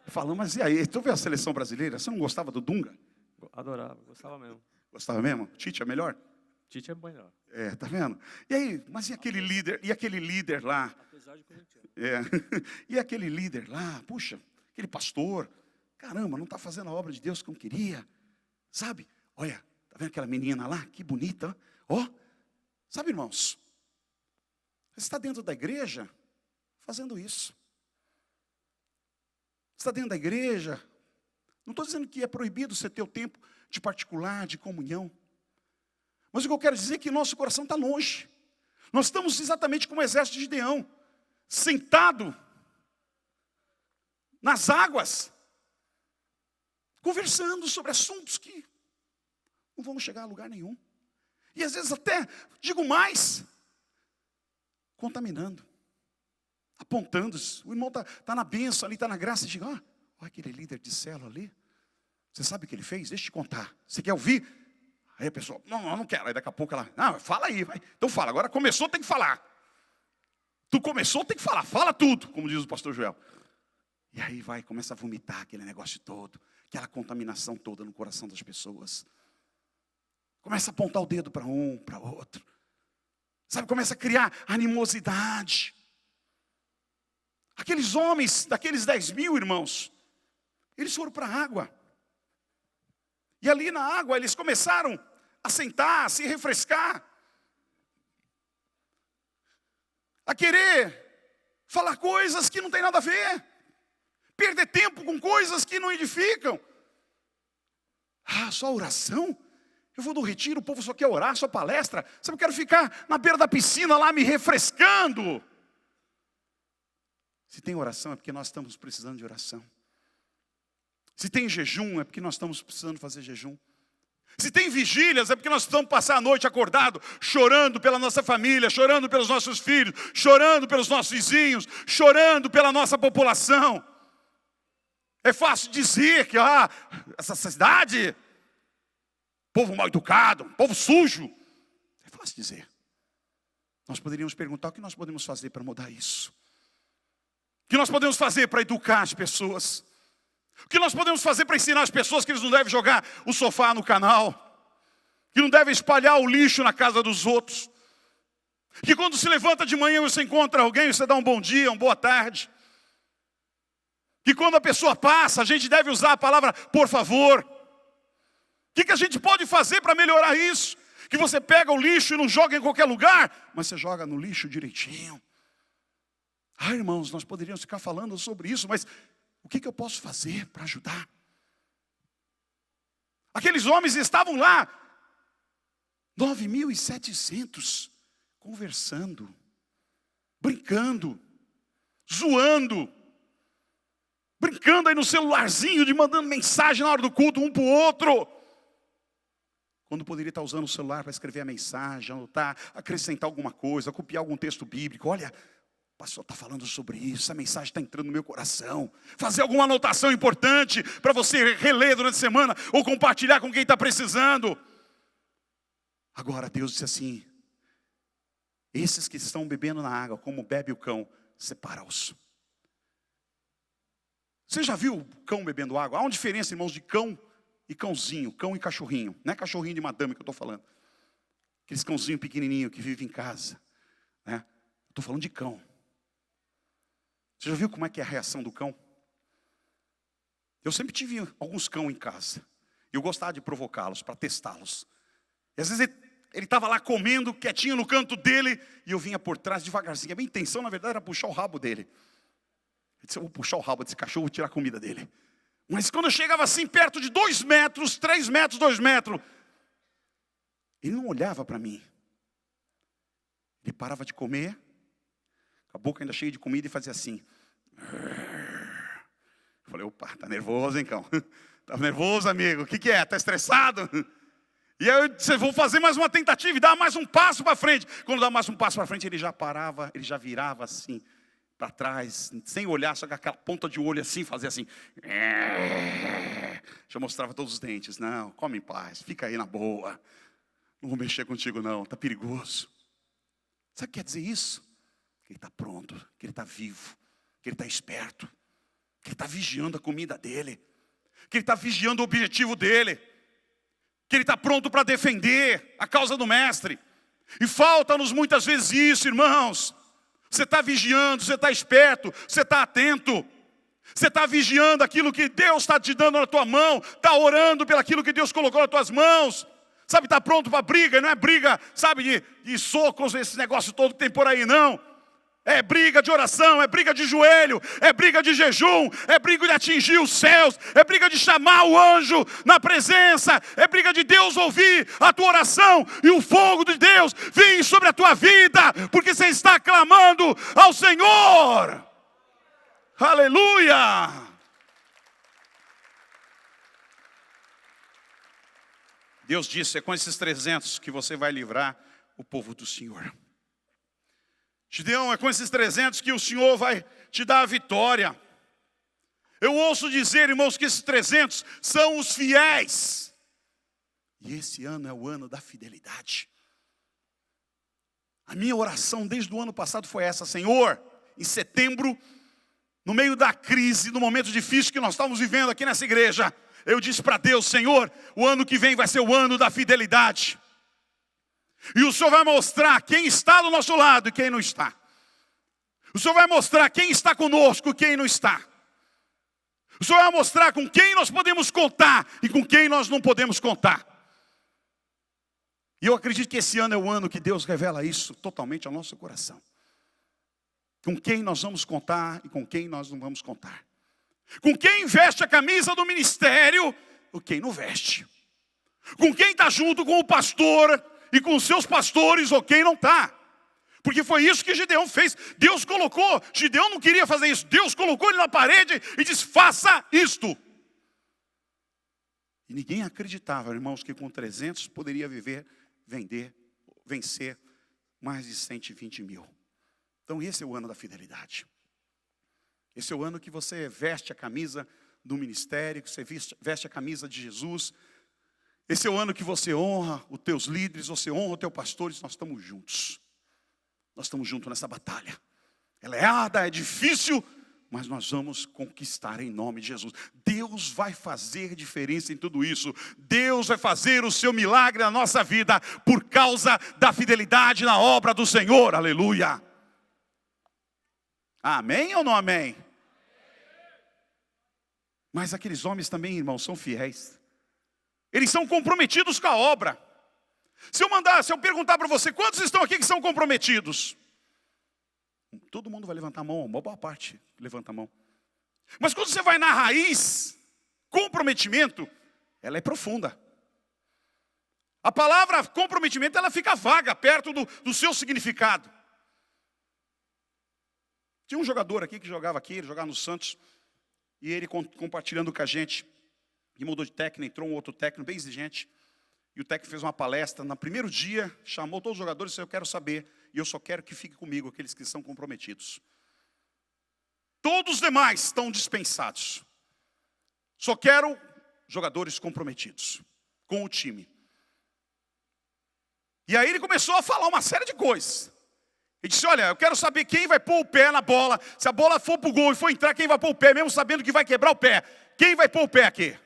Falando, mas e aí? Tu viu a seleção brasileira? Você não gostava do Dunga? Adorava, gostava mesmo. Gostava mesmo? Tite é melhor? Tite é melhor. É, tá vendo? E aí, mas e aquele líder? E aquele líder lá? Apesar de corintiano. É. E aquele líder lá? Puxa, aquele pastor. Caramba, não está fazendo a obra de Deus como queria. Sabe? Olha, tá vendo aquela menina lá? Que bonita. Ó. Sabe, irmãos? Você está dentro da igreja fazendo isso. Você está dentro da igreja. Não estou dizendo que é proibido você ter o tempo de particular, de comunhão. Mas o que eu quero dizer é que nosso coração está longe. Nós estamos exatamente como o exército de Gideão, sentado nas águas, conversando sobre assuntos que não vão chegar a lugar nenhum. E às vezes até, digo mais, contaminando, apontando. O irmão está na bênção ali, está na graça. E diga, olha aquele líder de célula ali. Você sabe o que ele fez? Deixa eu te contar. Você quer ouvir? Aí a pessoa, não quero. Aí daqui a pouco ela, não, fala aí, vai. Então fala, agora começou, tem que falar. Tu começou, tem que falar, fala tudo, como diz o pastor Joel. E aí vai, começa a vomitar aquele negócio todo, aquela contaminação toda no coração das pessoas. Começa a apontar o dedo para um, para outro. Sabe, começa a criar animosidade. Aqueles homens, daqueles 10.000 irmãos, eles foram para a água. E ali na água eles começaram a sentar, a se refrescar. A querer falar coisas que não tem nada a ver. Perder tempo com coisas que não edificam. Só oração? Eu vou no retiro, o povo só quer orar, só palestra. Sabe, eu quero ficar na beira da piscina lá me refrescando. Se tem oração é porque nós estamos precisando de oração. Se tem jejum é porque nós estamos precisando fazer jejum. Se tem vigílias é porque nós precisamos passar a noite acordado, chorando pela nossa família, chorando pelos nossos filhos, chorando pelos nossos vizinhos, chorando pela nossa população. É fácil dizer que essa cidade, povo mal educado, povo sujo. É fácil dizer. Nós poderíamos perguntar o que nós podemos fazer para mudar isso. O que nós podemos fazer para educar as pessoas? O que nós podemos fazer para ensinar as pessoas que eles não devem jogar o sofá no canal? Que não devem espalhar o lixo na casa dos outros? Que quando se levanta de manhã você encontra alguém, você dá um bom dia, uma boa tarde? Que quando a pessoa passa, a gente deve usar a palavra por favor? O que a gente pode fazer para melhorar isso? Que você pega o lixo e não joga em qualquer lugar, mas você joga no lixo direitinho. Irmãos, nós poderíamos ficar falando sobre isso, mas o que eu posso fazer para ajudar? Aqueles homens estavam lá, 9.700, conversando, brincando, zoando, brincando aí no celularzinho, de mandando mensagem na hora do culto um para o outro. Quando poderia estar usando o celular para escrever a mensagem, anotar, acrescentar alguma coisa, copiar algum texto bíblico. Olha, o pastor está falando sobre isso, essa mensagem está entrando no meu coração. Fazer alguma anotação importante para você reler durante a semana ou compartilhar com quem está precisando. Agora Deus disse assim, esses que estão bebendo na água, como bebe o cão, separa-os. Você já viu o cão bebendo água? Há uma diferença, irmãos, de cão e cãozinho, cão e cachorrinho. Não é cachorrinho de madame que eu estou falando. Aqueles cãozinhos pequenininhos que vivem em casa, né? Estou falando de cão. Você já viu como é que é a reação do cão? Eu sempre tive alguns cães em casa. E eu gostava de provocá-los, para testá-los. E às vezes ele estava lá comendo, quietinho no canto dele, e eu vinha por trás devagarzinho. A minha intenção, na verdade, era puxar o rabo dele. Eu disse, eu vou puxar o rabo desse cachorro, vou tirar a comida dele. Mas quando eu chegava assim, perto de 2 metros, 3 metros, 2 metros, ele não olhava para mim. Ele parava de comer, com a boca ainda cheia de comida, e fazia assim. Eu falei, opa, tá nervoso, hein, cão? Tá nervoso, amigo? O que é? Tá estressado? E aí eu disse, vou fazer mais uma tentativa e dar mais um passo para frente. Quando dá mais um passo para frente, ele já parava, ele já virava assim, para trás, sem olhar, só com aquela ponta de olho assim, fazia assim. Já mostrava todos os dentes. Não, come em paz, fica aí na boa. Não vou mexer contigo não, tá perigoso. Sabe o que quer dizer isso? Que ele está pronto, que ele está vivo, que ele está esperto, que ele está vigiando a comida dele, que ele está vigiando o objetivo dele, que ele está pronto para defender a causa do mestre. E falta-nos muitas vezes isso, irmãos. Você está vigiando, você está esperto, você está atento. Você está vigiando aquilo que Deus está te dando na tua mão, está orando pelo aquilo que Deus colocou nas tuas mãos. Sabe, está pronto para briga, não é briga, sabe, de socos, esse negócio todo que tem por aí, não. É briga de oração, é briga de joelho, é briga de jejum, é briga de atingir os céus, é briga de chamar o anjo na presença, é briga de Deus ouvir a tua oração e o fogo de Deus vir sobre a tua vida, porque você está clamando ao Senhor. Aleluia! Deus disse, é com esses 300 que você vai livrar o povo do Senhor. Gideão, é com esses 300 que o Senhor vai te dar a vitória. Eu ouço dizer, irmãos, que esses 300 são os fiéis. E esse ano é o ano da fidelidade. A minha oração desde o ano passado foi essa, Senhor, em setembro, no meio da crise, no momento difícil que nós estamos vivendo aqui nessa igreja, eu disse para Deus, Senhor, o ano que vem vai ser o ano da fidelidade. E o Senhor vai mostrar quem está do nosso lado e quem não está. O Senhor vai mostrar quem está conosco e quem não está. O Senhor vai mostrar com quem nós podemos contar e com quem nós não podemos contar. E eu acredito que esse ano é o ano que Deus revela isso totalmente ao nosso coração. Com quem nós vamos contar e com quem nós não vamos contar. Com quem veste a camisa do ministério e quem não veste. Com quem está junto com o pastor e com os seus pastores ou quem não está. Porque foi isso que Gideão fez. Deus colocou, Gideão não queria fazer isso. Deus colocou ele na parede e disse, faça isto. E ninguém acreditava, irmãos, que com 300 poderia vencer mais de 120 mil. Então esse é o ano da fidelidade. Esse é o ano que você veste a camisa do ministério, que você veste a camisa de Jesus. Esse é o ano que você honra os teus líderes, você honra os teus pastores, nós estamos juntos. Nós estamos juntos nessa batalha. Ela é árda, é difícil, mas nós vamos conquistar em nome de Jesus. Deus vai fazer diferença em tudo isso. Deus vai fazer o seu milagre na nossa vida por causa da fidelidade na obra do Senhor. Aleluia. Amém ou não amém? Mas aqueles homens também, irmãos, são fiéis. Eles são comprometidos com a obra. Se eu perguntar para você, quantos estão aqui que são comprometidos? Todo mundo vai levantar a mão, uma boa parte levanta a mão. Mas quando você vai na raiz, comprometimento, ela é profunda. A palavra comprometimento, ela fica vaga, perto do seu significado. Tinha um jogador aqui que jogava aqui, ele jogava no Santos, e ele compartilhando com a gente, e mudou de técnico, entrou um outro técnico bem exigente, e o técnico fez uma palestra, no primeiro dia, chamou todos os jogadores e disse, eu quero saber, e eu só quero que fique comigo aqueles que são comprometidos. Todos os demais estão dispensados. Só quero jogadores comprometidos com o time. E aí ele começou a falar uma série de coisas. Ele disse, olha, eu quero saber quem vai pôr o pé na bola. Se a bola for para o gol e for entrar, quem vai pôr o pé, mesmo sabendo que vai quebrar o pé. Quem vai pôr o pé aqui?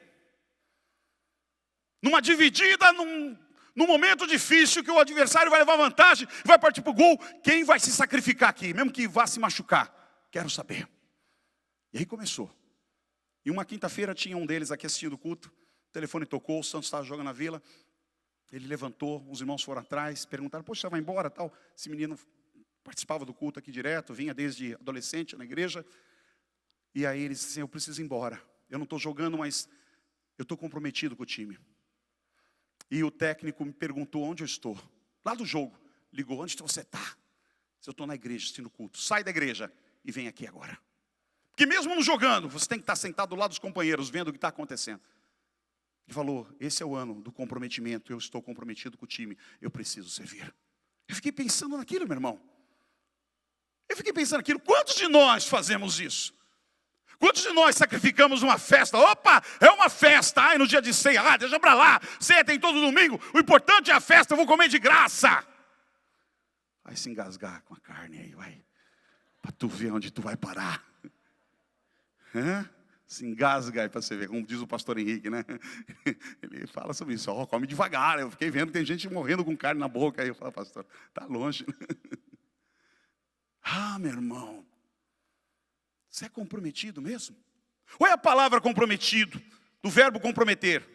Numa dividida, num momento difícil que o adversário vai levar vantagem, vai partir para o gol. Quem vai se sacrificar aqui, mesmo que vá se machucar? Quero saber. E aí começou. E uma quinta-feira tinha um deles aqui assistindo o culto. O telefone tocou, o Santos estava jogando na Vila. Ele levantou, os irmãos foram atrás, perguntaram, poxa, você vai embora, tal? Esse menino participava do culto aqui direto, vinha desde adolescente na igreja. E aí ele disse assim, eu preciso ir embora. Eu não estou jogando, mas eu estou comprometido com o time. E o técnico me perguntou onde eu estou. Lá do jogo, ligou, onde você está? Eu estou na igreja, assistindo o culto. Sai da igreja e vem aqui agora. Porque mesmo não jogando, você tem que estar sentado do lado dos companheiros, vendo o que está acontecendo. Ele falou, esse é o ano do comprometimento, eu estou comprometido com o time, eu preciso servir. Eu fiquei pensando naquilo, meu irmão. Eu fiquei pensando naquilo, quantos de nós fazemos isso? Quantos de nós sacrificamos uma festa? Opa, é uma festa, ai, no dia de ceia, deixa pra lá, ceia tem todo domingo, o importante é a festa, eu vou comer de graça. Vai se engasgar com a carne aí, vai, para tu ver onde tu vai parar. Se engasga aí para você ver, como diz o pastor Henrique, né? Ele fala sobre isso, come devagar. Eu fiquei vendo que tem gente morrendo com carne na boca. Aí eu falo, pastor, tá longe. Meu irmão, você é comprometido mesmo? Olha a palavra comprometido, do verbo comprometer.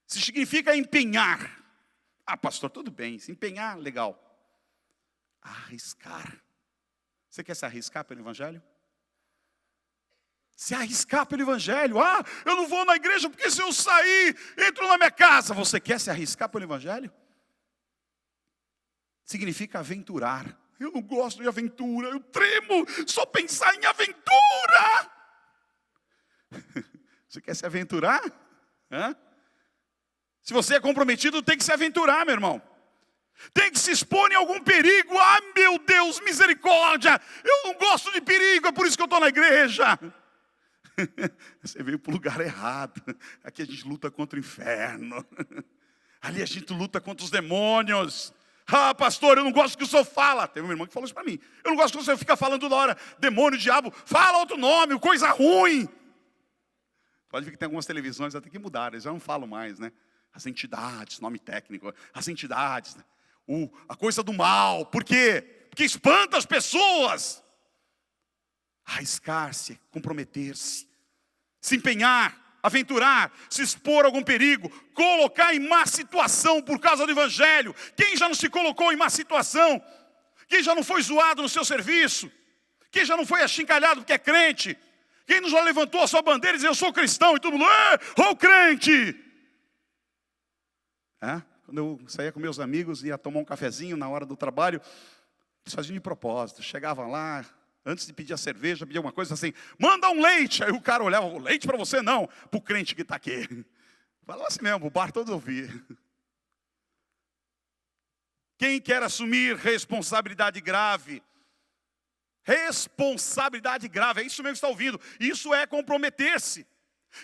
Significa empenhar. Pastor, tudo bem, se empenhar, legal. Arriscar. Você quer se arriscar pelo evangelho? Se arriscar pelo evangelho. Eu não vou na igreja porque se eu sair, entro na minha casa. Você quer se arriscar pelo evangelho? Significa aventurar. Eu não gosto de aventura, eu tremo só pensar em aventura. Você quer se aventurar? Se você é comprometido, tem que se aventurar, meu irmão. Tem que se expor em algum perigo. Meu Deus, misericórdia. Eu não gosto de perigo, é por isso que eu estou na igreja. Você veio para o lugar errado. Aqui a gente luta contra o inferno. Ali a gente luta contra os demônios. Pastor, eu não gosto que o senhor fala. Teve uma irmã que falou isso para mim. Eu não gosto que o senhor fica falando toda hora demônio, diabo. Fala outro nome, coisa ruim. Pode ver que tem algumas televisões até que mudaram. Eles já não falam mais, né? As entidades, nome técnico. As entidades, né? A coisa do mal. Por quê? Porque espanta as pessoas. Arriscar-se, comprometer-se, se empenhar, aventurar, se expor a algum perigo, colocar em má situação por causa do evangelho. Quem já não se colocou em má situação? Quem já não foi zoado no seu serviço? Quem já não foi achincalhado porque é crente? Quem não já levantou a sua bandeira e dizia, eu sou cristão, e todo mundo, crente! Quando eu saía com meus amigos, ia tomar um cafezinho na hora do trabalho, eles faziam de propósito, chegavam lá, antes de pedir a cerveja, pedia uma coisa assim, manda um leite. Aí o cara olhava, leite para você não, para o crente que está aqui. Falava assim mesmo, o bar todos ouviam. Quem quer assumir responsabilidade grave? Responsabilidade grave, é isso mesmo que está ouvindo. Isso é comprometer-se.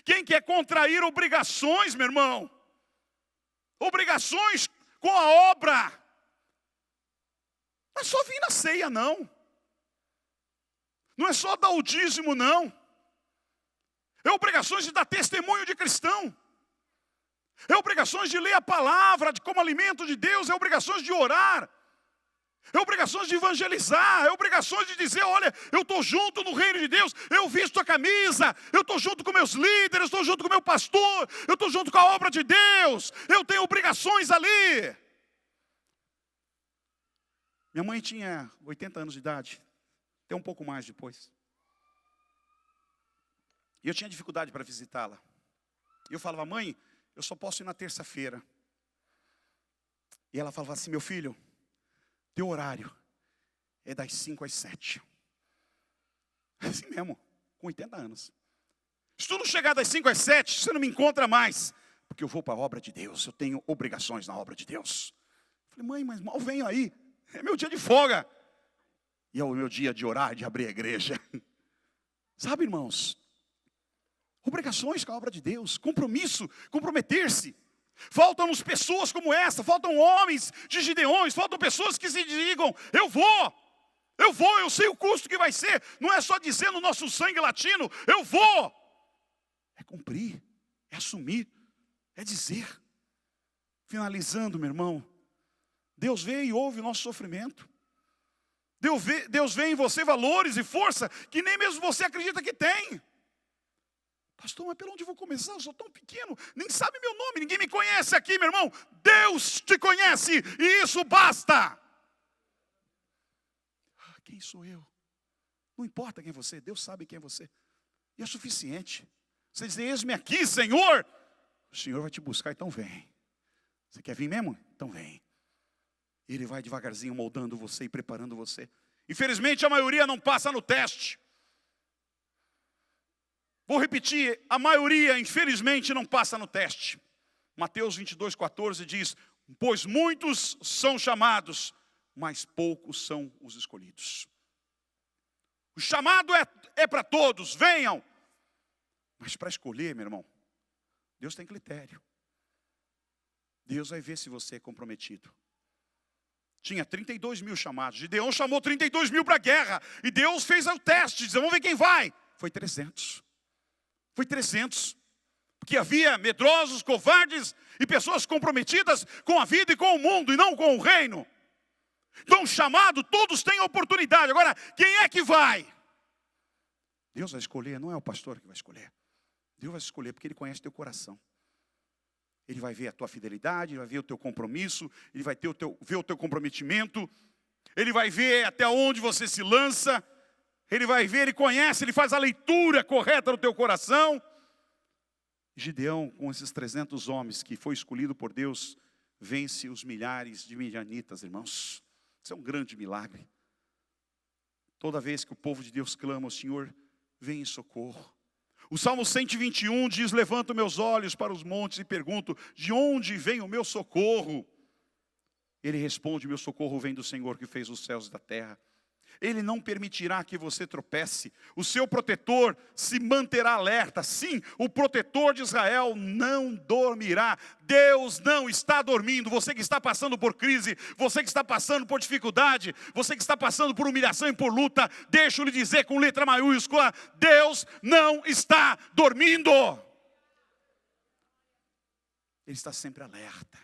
Quem quer contrair obrigações, meu irmão? Obrigações com a obra. Não é só vir na ceia, não. Não é só dar o dízimo, não. É obrigações de dar testemunho de cristão. É obrigações de ler a palavra como alimento de Deus. É obrigações de orar. É obrigações de evangelizar. É obrigações de dizer, olha, eu estou junto no reino de Deus. Eu visto a camisa. Eu estou junto com meus líderes. Eu estou junto com meu pastor. Eu estou junto com a obra de Deus. Eu tenho obrigações ali. Minha mãe tinha 80 anos de idade. Até um pouco mais depois. E eu tinha dificuldade para visitá-la. E eu falava, mãe, eu só posso ir na terça-feira. E ela falava assim, meu filho, teu horário é das 5 às 7. Assim mesmo, com 80 anos. Se tu não chegar das 5 às 7, você não me encontra mais. Porque eu vou para a obra de Deus, eu tenho obrigações na obra de Deus. Eu falei, mãe, mas mal venho aí. É meu dia de folga. E é o meu dia de orar, de abrir a igreja. Sabe, irmãos? Obrigações com a obra de Deus, compromisso, comprometer-se. Faltam-nos pessoas como essa, faltam homens de Gideões, faltam pessoas que se digam, eu sei o custo que vai ser. Não é só dizer no nosso sangue latino, eu vou. É cumprir, é assumir, é dizer. Finalizando, meu irmão, Deus vê e ouve o nosso sofrimento. Deus vê em você valores e força que nem mesmo você acredita que tem. Pastor, mas pelo onde eu vou começar? Eu sou tão pequeno, nem sabe meu nome, ninguém me conhece aqui, meu irmão. Deus te conhece e isso basta. Quem sou eu? Não importa quem é você, Deus sabe quem é você. E é suficiente. Você diz, eis-me aqui, Senhor. O Senhor vai te buscar, então vem. Você quer vir mesmo? Então vem. Ele vai devagarzinho moldando você e preparando você. Infelizmente a maioria não passa no teste. Vou repetir, a maioria infelizmente não passa no teste. Mateus 22:14 diz, pois muitos são chamados, mas poucos são os escolhidos. O chamado é para todos, venham. Mas para escolher, meu irmão, Deus tem critério. Deus vai ver se você é comprometido. Tinha 32 mil chamados. Gideão chamou 32 mil para a guerra. E Deus fez o teste, disse, vamos ver quem vai. Foi 300. Foi 300. Porque havia medrosos, covardes e pessoas comprometidas com a vida e com o mundo, e não com o reino. Então, chamado, todos têm oportunidade. Agora, quem é que vai? Deus vai escolher, não é o pastor que vai escolher. Deus vai escolher porque Ele conhece teu coração. Ele vai ver a tua fidelidade, Ele vai ver o teu compromisso, Ele vai ver o teu comprometimento, Ele vai ver até onde você se lança, Ele vai ver, Ele conhece, Ele faz a leitura correta no teu coração. Gideão, com esses 300 homens que foi escolhido por Deus, vence os milhares de midianitas, irmãos. Isso é um grande milagre. Toda vez que o povo de Deus clama ao Senhor, vem em socorro. O Salmo 121 diz, levanto meus olhos para os montes e pergunto, de onde vem o meu socorro? Ele responde, meu socorro vem do Senhor que fez os céus e da terra. Ele não permitirá que você tropece. O seu protetor se manterá alerta. Sim, o protetor de Israel não dormirá. Deus não está dormindo. Você que está passando por crise, você que está passando por dificuldade, você que está passando por humilhação e por luta, deixa eu lhe dizer com letra maiúscula, Deus não está dormindo. Ele está sempre alerta.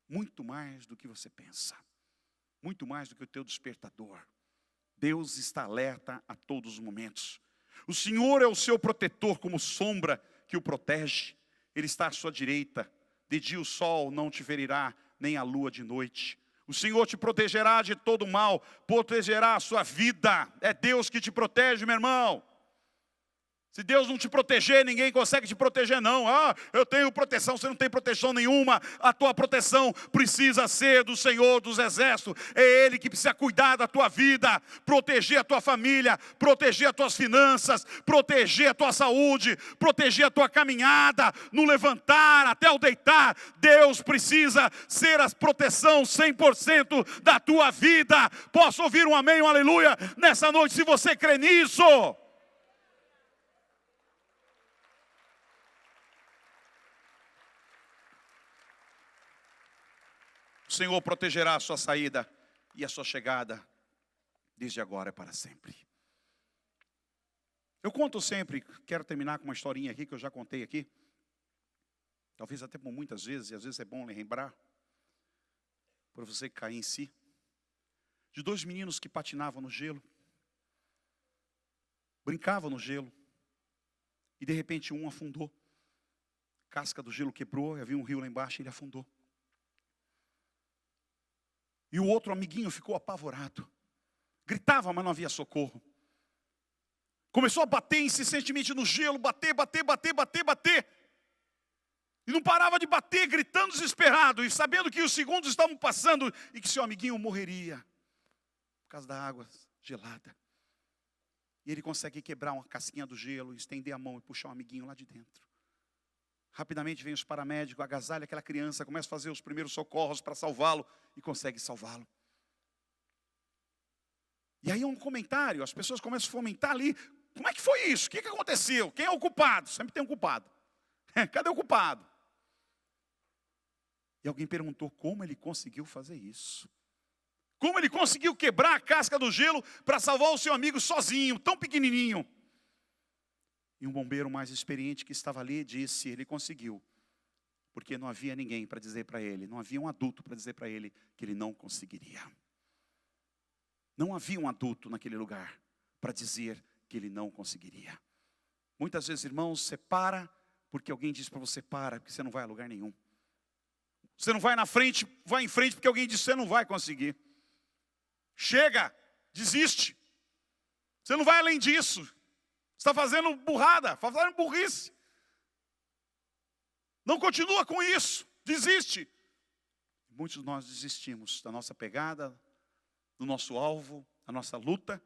Muito mais do que você pensa. Muito mais do que o teu despertador. Deus está alerta a todos os momentos. O Senhor é o seu protetor, como sombra que o protege. Ele está à sua direita. De dia o sol não te ferirá, nem a lua de noite. O Senhor te protegerá de todo mal, protegerá a sua vida. É Deus que te protege, meu irmão. Se Deus não te proteger, ninguém consegue te proteger não. Eu tenho proteção, você não tem proteção nenhuma. A tua proteção precisa ser do Senhor dos Exércitos. É Ele que precisa cuidar da tua vida, proteger a tua família, proteger as tuas finanças, proteger a tua saúde, proteger a tua caminhada, no levantar até o deitar. Deus precisa ser a proteção 100% da tua vida. Posso ouvir um amém, um aleluia nessa noite se você crê nisso? O Senhor protegerá a sua saída e a sua chegada, desde agora e para sempre. Eu conto sempre, quero terminar com uma historinha aqui, que eu já contei aqui. Talvez até por muitas vezes, e às vezes é bom lembrar, para você cair em si. De 2 meninos que patinavam no gelo, brincavam no gelo, e de repente um afundou. A casca do gelo quebrou, havia um rio lá embaixo e ele afundou. E o outro amiguinho ficou apavorado. Gritava, mas não havia socorro. Começou a bater insistentemente no gelo, bater. E não parava de bater, gritando desesperado. E sabendo que os segundos estavam passando e que seu amiguinho morreria. Por causa da água gelada. E ele consegue quebrar uma casquinha do gelo, estender a mão e puxar o amiguinho lá de dentro. Rapidamente vem os paramédicos, agasalha aquela criança, começa a fazer os primeiros socorros para salvá-lo e consegue salvá-lo. E aí um comentário, as pessoas começam a fomentar ali, como é que foi isso? O que aconteceu? Quem é o culpado? Sempre tem um culpado. Cadê o culpado? E alguém perguntou como ele conseguiu fazer isso. Como ele conseguiu quebrar a casca do gelo para salvar o seu amigo sozinho, tão pequenininho. E um bombeiro mais experiente que estava ali disse, ele conseguiu. Porque não havia ninguém para dizer para ele, não havia um adulto para dizer para ele que ele não conseguiria. Não havia um adulto naquele lugar para dizer que ele não conseguiria. Muitas vezes, irmãos, você para porque alguém diz para você para, porque você não vai a lugar nenhum. Você não vai na frente, vai em frente porque alguém diz que você não vai conseguir. Chega, desiste. Você não vai além disso. Você está fazendo burrada, está fazendo burrice. Não continua com isso, desiste. Muitos de nós desistimos da nossa pegada, do nosso alvo, da nossa luta,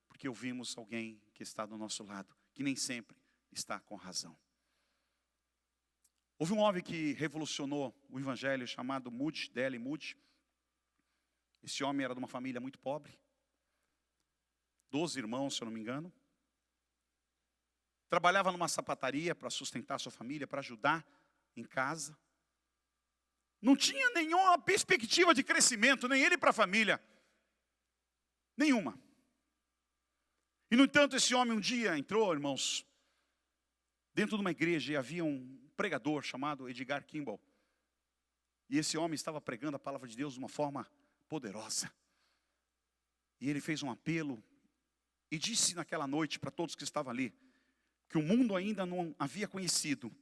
porque ouvimos alguém que está do nosso lado, que nem sempre está com razão. Houve um homem que revolucionou o evangelho chamado Moody, D.L. Moody. Esse homem era de uma família muito pobre. 12 irmãos, se eu não me engano. Trabalhava numa sapataria para sustentar sua família, para ajudar em casa. Não tinha nenhuma perspectiva de crescimento, nem ele para a família. Nenhuma. E no entanto, esse homem um dia entrou, irmãos, dentro de uma igreja, e havia um pregador chamado Edgar Kimball. E esse homem estava pregando a palavra de Deus de uma forma poderosa. E ele fez um apelo e disse naquela noite para todos que estavam ali, que o mundo ainda não havia conhecido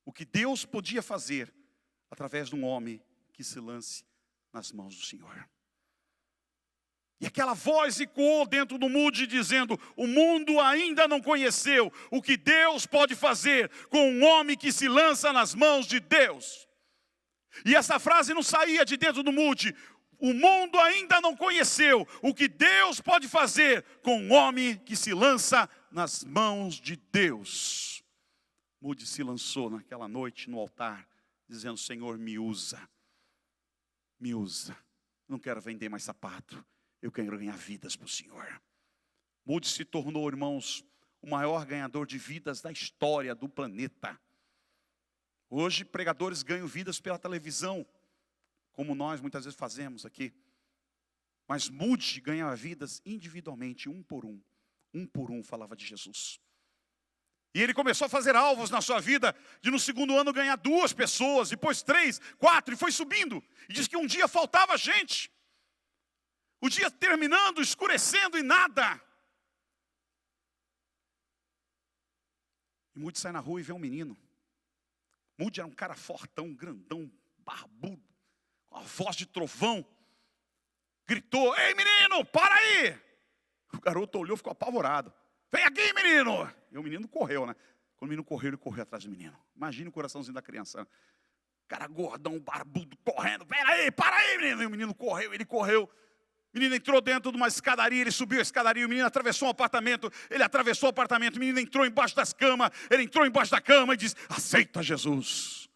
o que Deus podia fazer através de um homem que se lance nas mãos do Senhor. E aquela voz ecoou dentro do Moody dizendo: o mundo ainda não conheceu o que Deus pode fazer com um homem que se lança nas mãos de Deus. E essa frase não saía de dentro do Moody. O mundo ainda não conheceu o que Deus pode fazer com um homem que se lança nas mãos de Deus. Moody se lançou naquela noite no altar, dizendo: Senhor, me usa. Me usa. Não quero vender mais sapato. Eu quero ganhar vidas para o Senhor. Moody se tornou, irmãos, o maior ganhador de vidas da história do planeta. Hoje, pregadores ganham vidas pela televisão, como nós muitas vezes fazemos aqui. Mas Moody ganhava vidas individualmente, um por um falava de Jesus. E ele começou a fazer alvos na sua vida, de no segundo ano ganhar 2 pessoas, depois 3, 4, e foi subindo. E diz que um dia faltava gente. O dia terminando, escurecendo e nada. E Moody sai na rua e vê um menino. Moody era um cara fortão, grandão, barbudo, com a voz de trovão. Gritou: ei menino, para aí! O garoto olhou e ficou apavorado. Vem aqui, menino! E o menino correu, né? Quando o menino correu, ele correu atrás do menino. Imagina o coraçãozinho da criança. Cara gordão, barbudo, correndo. Para aí, menino! E o menino correu, ele correu. O menino entrou dentro de uma escadaria, ele subiu a escadaria, o menino atravessou um apartamento, ele atravessou o apartamento, o menino entrou embaixo das camas, ele entrou embaixo da cama e disse: aceita Jesus.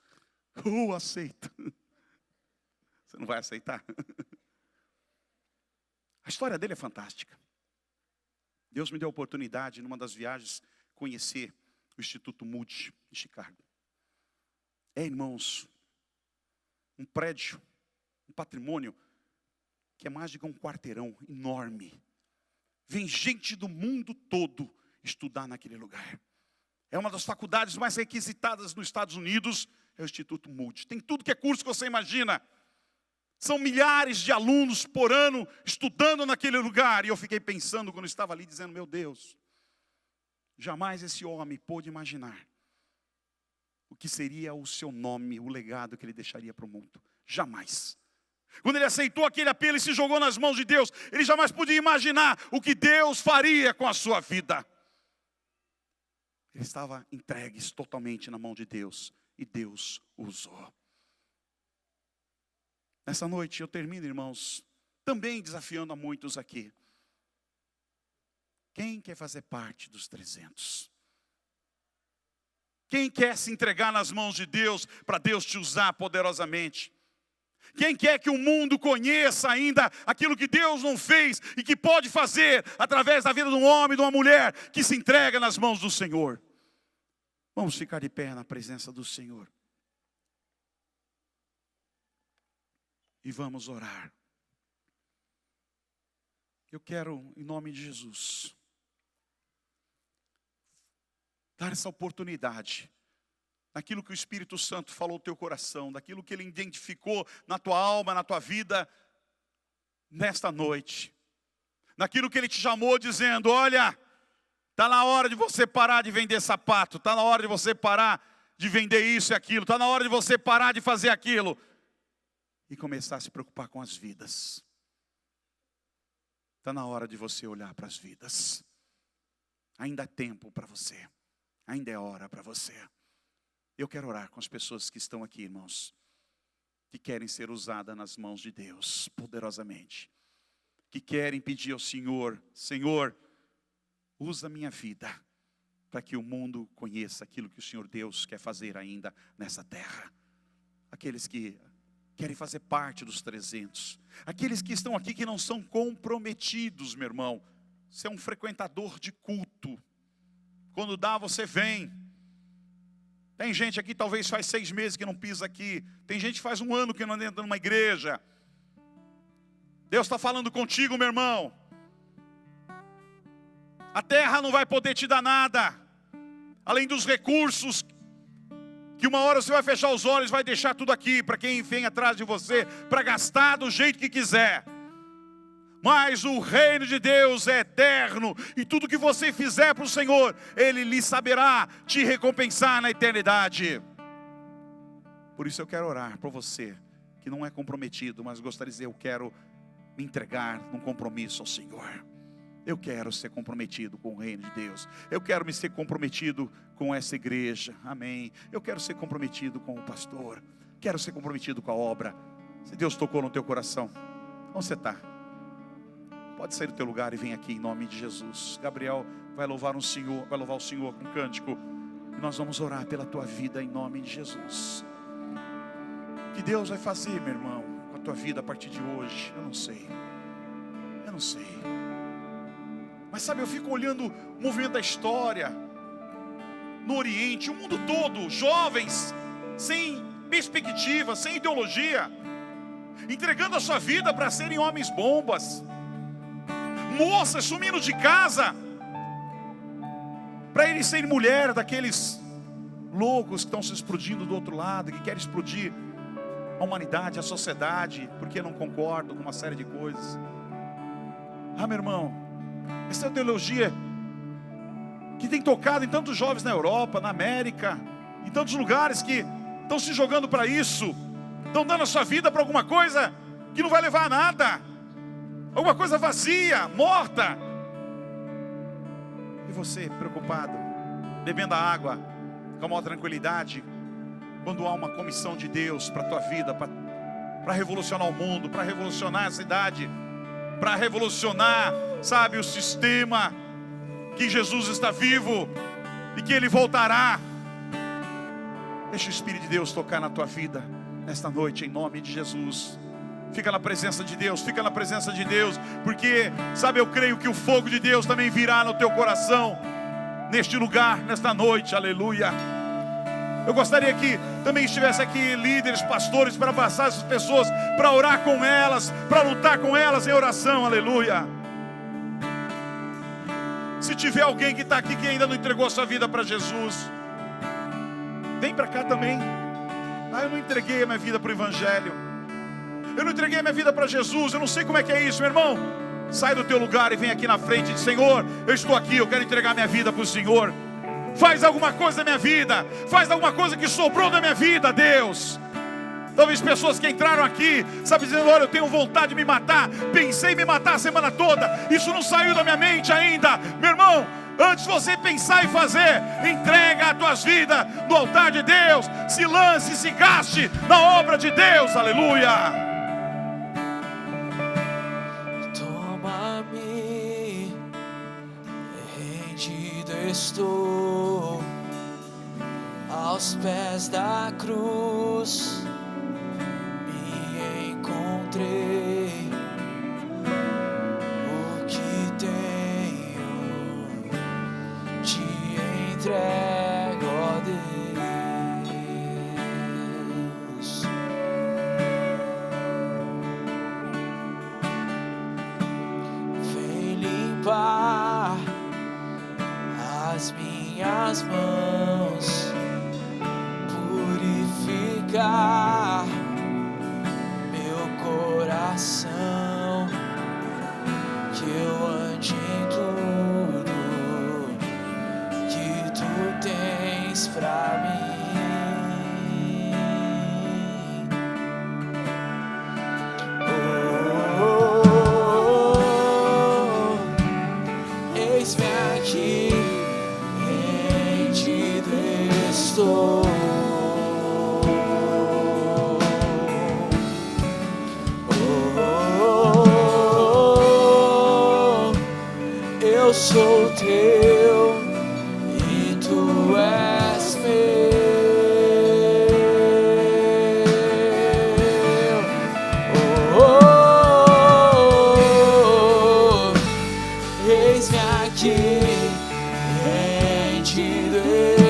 Aceita. Você não vai aceitar? A história dele é fantástica. Deus me deu a oportunidade, numa das viagens, conhecer o Instituto Moody, em Chicago. Irmãos, um prédio, um patrimônio, que é mais de um quarteirão enorme. Vem gente do mundo todo estudar naquele lugar. É uma das faculdades mais requisitadas nos Estados Unidos, é o Instituto Moody. Tem tudo que é curso que você imagina. São milhares de alunos por ano estudando naquele lugar. E eu fiquei pensando quando eu estava ali, dizendo: meu Deus, jamais esse homem pôde imaginar o que seria o seu nome, o legado que ele deixaria para o mundo. Jamais. Quando ele aceitou aquele apelo e se jogou nas mãos de Deus, ele jamais podia imaginar o que Deus faria com a sua vida. Ele estava entregue totalmente na mão de Deus, e Deus o usou. Nessa noite eu termino, irmãos, também desafiando a muitos aqui. Quem quer fazer parte dos 300? Quem quer se entregar nas mãos de Deus, para Deus te usar poderosamente? Quem quer que o mundo conheça ainda aquilo que Deus não fez e que pode fazer através da vida de um homem, de uma mulher que se entrega nas mãos do Senhor? Vamos ficar de pé na presença do Senhor. E vamos orar. Eu quero, em nome de Jesus, dar essa oportunidade, daquilo que o Espírito Santo falou no teu coração, daquilo que Ele identificou na tua alma, na tua vida, nesta noite. naquilo que Ele te chamou, dizendo: olha, está na hora de você parar de vender sapato, está na hora de você parar de vender isso e aquilo, está na hora de você parar de fazer aquilo e começar a se preocupar com as vidas. Está na hora de você olhar para as vidas. Ainda há tempo para você, ainda é hora para você. Eu quero orar com as pessoas que estão aqui, irmãos, que querem ser usadas nas mãos de Deus poderosamente, que querem pedir ao Senhor: Senhor, usa a minha vida para que o mundo conheça aquilo que o Senhor Deus quer fazer ainda nessa terra. Aqueles que querem fazer parte dos 300, aqueles que estão aqui que não são comprometidos, meu irmão. Você é um frequentador de culto, quando dá você vem. Tem gente aqui talvez faz 6 meses que não pisa aqui, tem gente que faz 1 ano que não entra numa igreja. Deus está falando contigo, meu irmão. A terra não vai poder te dar nada, além dos recursos, que uma hora você vai fechar os olhos, vai deixar tudo aqui, para quem vem atrás de você, para gastar do jeito que quiser. Mas o reino de Deus é eterno, e tudo que você fizer para o Senhor, Ele lhe saberá te recompensar na eternidade. Por isso eu quero orar por você, que não é comprometido, mas gostaria de dizer: eu quero me entregar num compromisso ao Senhor. Eu quero ser comprometido com o reino de Deus. Eu quero me ser comprometido com essa igreja. Amém. Eu quero ser comprometido com o pastor. Quero ser comprometido com a obra. Se Deus tocou no teu coração, onde você está? Pode sair do teu lugar e vem aqui em nome de Jesus. Gabriel vai louvar o Senhor com cântico. E nós vamos orar pela tua vida em nome de Jesus. O que Deus vai fazer, meu irmão, com a tua vida a partir de hoje? Eu não sei. Eu não sei. Mas sabe, eu fico olhando o movimento da história no Oriente, o mundo todo, jovens sem perspectiva, sem ideologia, entregando a sua vida para serem homens bombas, moças sumindo de casa para eles serem mulher daqueles loucos que estão se explodindo do outro lado, que querem explodir a humanidade, a sociedade, porque não concordam com uma série de coisas. Ah, meu irmão, essa é a teologia que tem tocado em tantos jovens na Europa, na América, em tantos lugares que estão se jogando para isso, estão dando a sua vida para alguma coisa que não vai levar a nada, alguma coisa vazia, morta. E você, preocupado, bebendo a água com a maior tranquilidade, quando há uma comissão de Deus para a tua vida, para revolucionar o mundo, para revolucionar a cidade, para revolucionar, sabe, o sistema, que Jesus está vivo e que Ele voltará. Deixa o Espírito de Deus tocar na tua vida nesta noite, em nome de Jesus. Fica na presença de Deus, fica na presença de Deus, porque, sabe, eu creio que o fogo de Deus também virá no teu coração, neste lugar, nesta noite, aleluia. Eu gostaria que também estivesse aqui líderes, pastores, para abraçar essas pessoas, para orar com elas, para lutar com elas em oração, aleluia. Se tiver alguém que está aqui que ainda não entregou a sua vida para Jesus, vem para cá também. Ah, eu não entreguei a minha vida para o Evangelho, eu não entreguei a minha vida para Jesus, eu não sei como é que é isso, meu irmão. Sai do teu lugar e vem aqui na frente e diz: Senhor, eu estou aqui, eu quero entregar minha vida para o Senhor. Faz alguma coisa da minha vida, faz alguma coisa que sobrou da minha vida, Deus. Talvez pessoas que entraram aqui, sabe, dizendo: olha, eu tenho vontade de me matar, pensei em me matar a semana toda, isso não saiu da minha mente ainda. Meu irmão, antes de você pensar em fazer, entrega as tuas vidas no altar de Deus, se lance, se gaste na obra de Deus, aleluia. Toma-me, rendido estou aos pés da cruz. Encontrei o que tenho, te entrego, ó Deus. Vem limpar as minhas mãos, purificar coração, que eu sou teu e tu és meu. Oh, oh, oh, eis-me aqui, rendido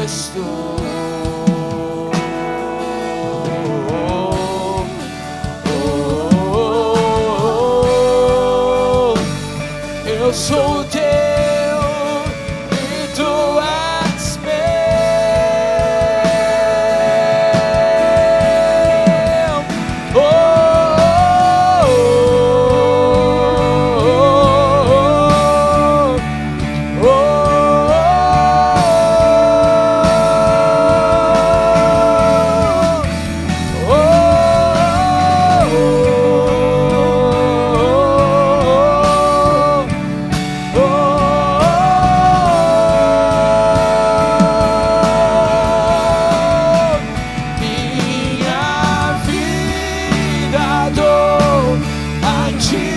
estou. Eu sou teu e tu és meu. Oh, oh, oh, oh, minha vida dou a ti,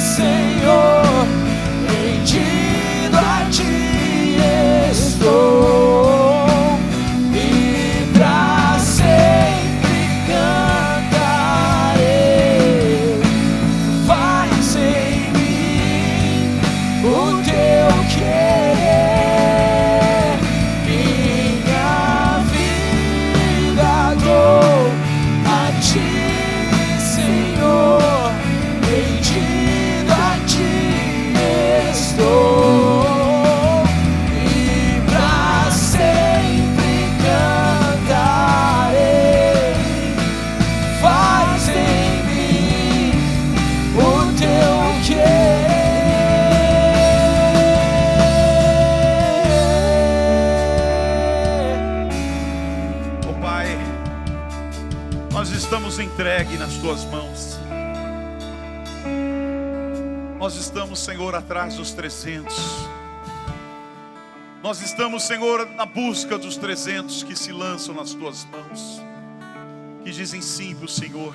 Senhor, rendido a ti estou, e pra sempre cantarei. Faz em mim o teu querer, minha vida dou a ti, Senhor, rendido a ti estou, e pra sempre cantarei. Faz em mim o teu querer. Oh Pai, nós estamos entregues nas tuas mãos. Nós estamos, Senhor, atrás dos 300. Nós estamos, Senhor, na busca dos 300 que se lançam nas tuas mãos, que dizem sim para o Senhor,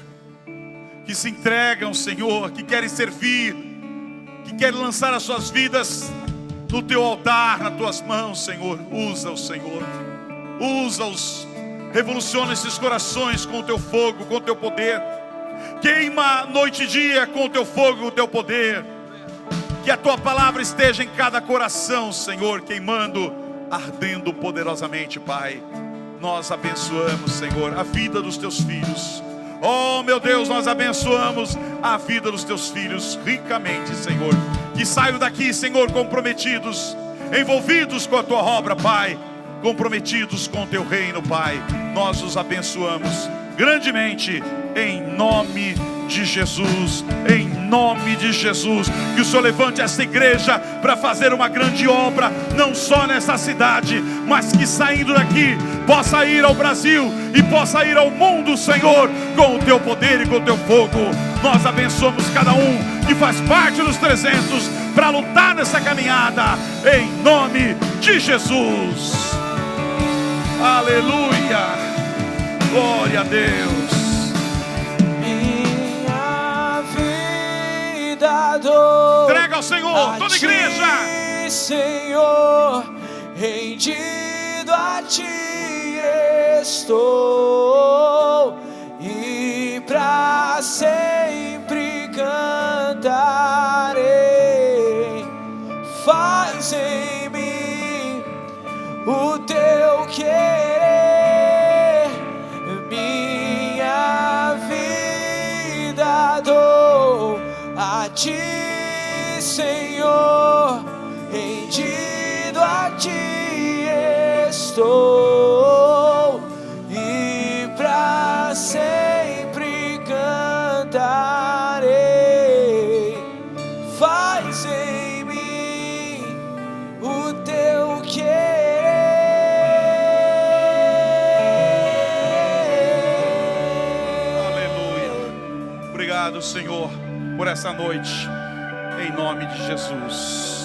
que se entregam, Senhor, que querem servir, que querem lançar as suas vidas no teu altar, nas tuas mãos, Senhor. Usa-os, Senhor, usa-os, revoluciona esses corações com o teu fogo, com o teu poder. Queima noite e dia com o teu fogo, com o teu poder. Que a tua palavra esteja em cada coração, Senhor, queimando, ardendo poderosamente, Pai. Nós abençoamos, Senhor, a vida dos teus filhos. Oh, meu Deus, nós abençoamos a vida dos teus filhos ricamente, Senhor. Que saiam daqui, Senhor, comprometidos, envolvidos com a tua obra, Pai, comprometidos com o teu reino, Pai. Nós os abençoamos grandemente, em nome de Jesus, em nome de Jesus. Que o Senhor levante essa igreja para fazer uma grande obra, não só nessa cidade, mas que saindo daqui possa ir ao Brasil e possa ir ao mundo, Senhor, com o teu poder e com o teu fogo. Nós abençoamos cada um que faz parte dos 300 para lutar nessa caminhada, em nome de Jesus. Aleluia, glória a Deus. Entrega ao Senhor, toda a igreja. Senhor, rendido a ti estou, e pra sempre cantarei. Faz em mim o teu querer, minha vida dou a ti, Senhor, rendido a ti estou, e pra sempre cantarei. Faz em mim o teu querer. Aleluia. Obrigado, Senhor, por essa noite, em nome de Jesus.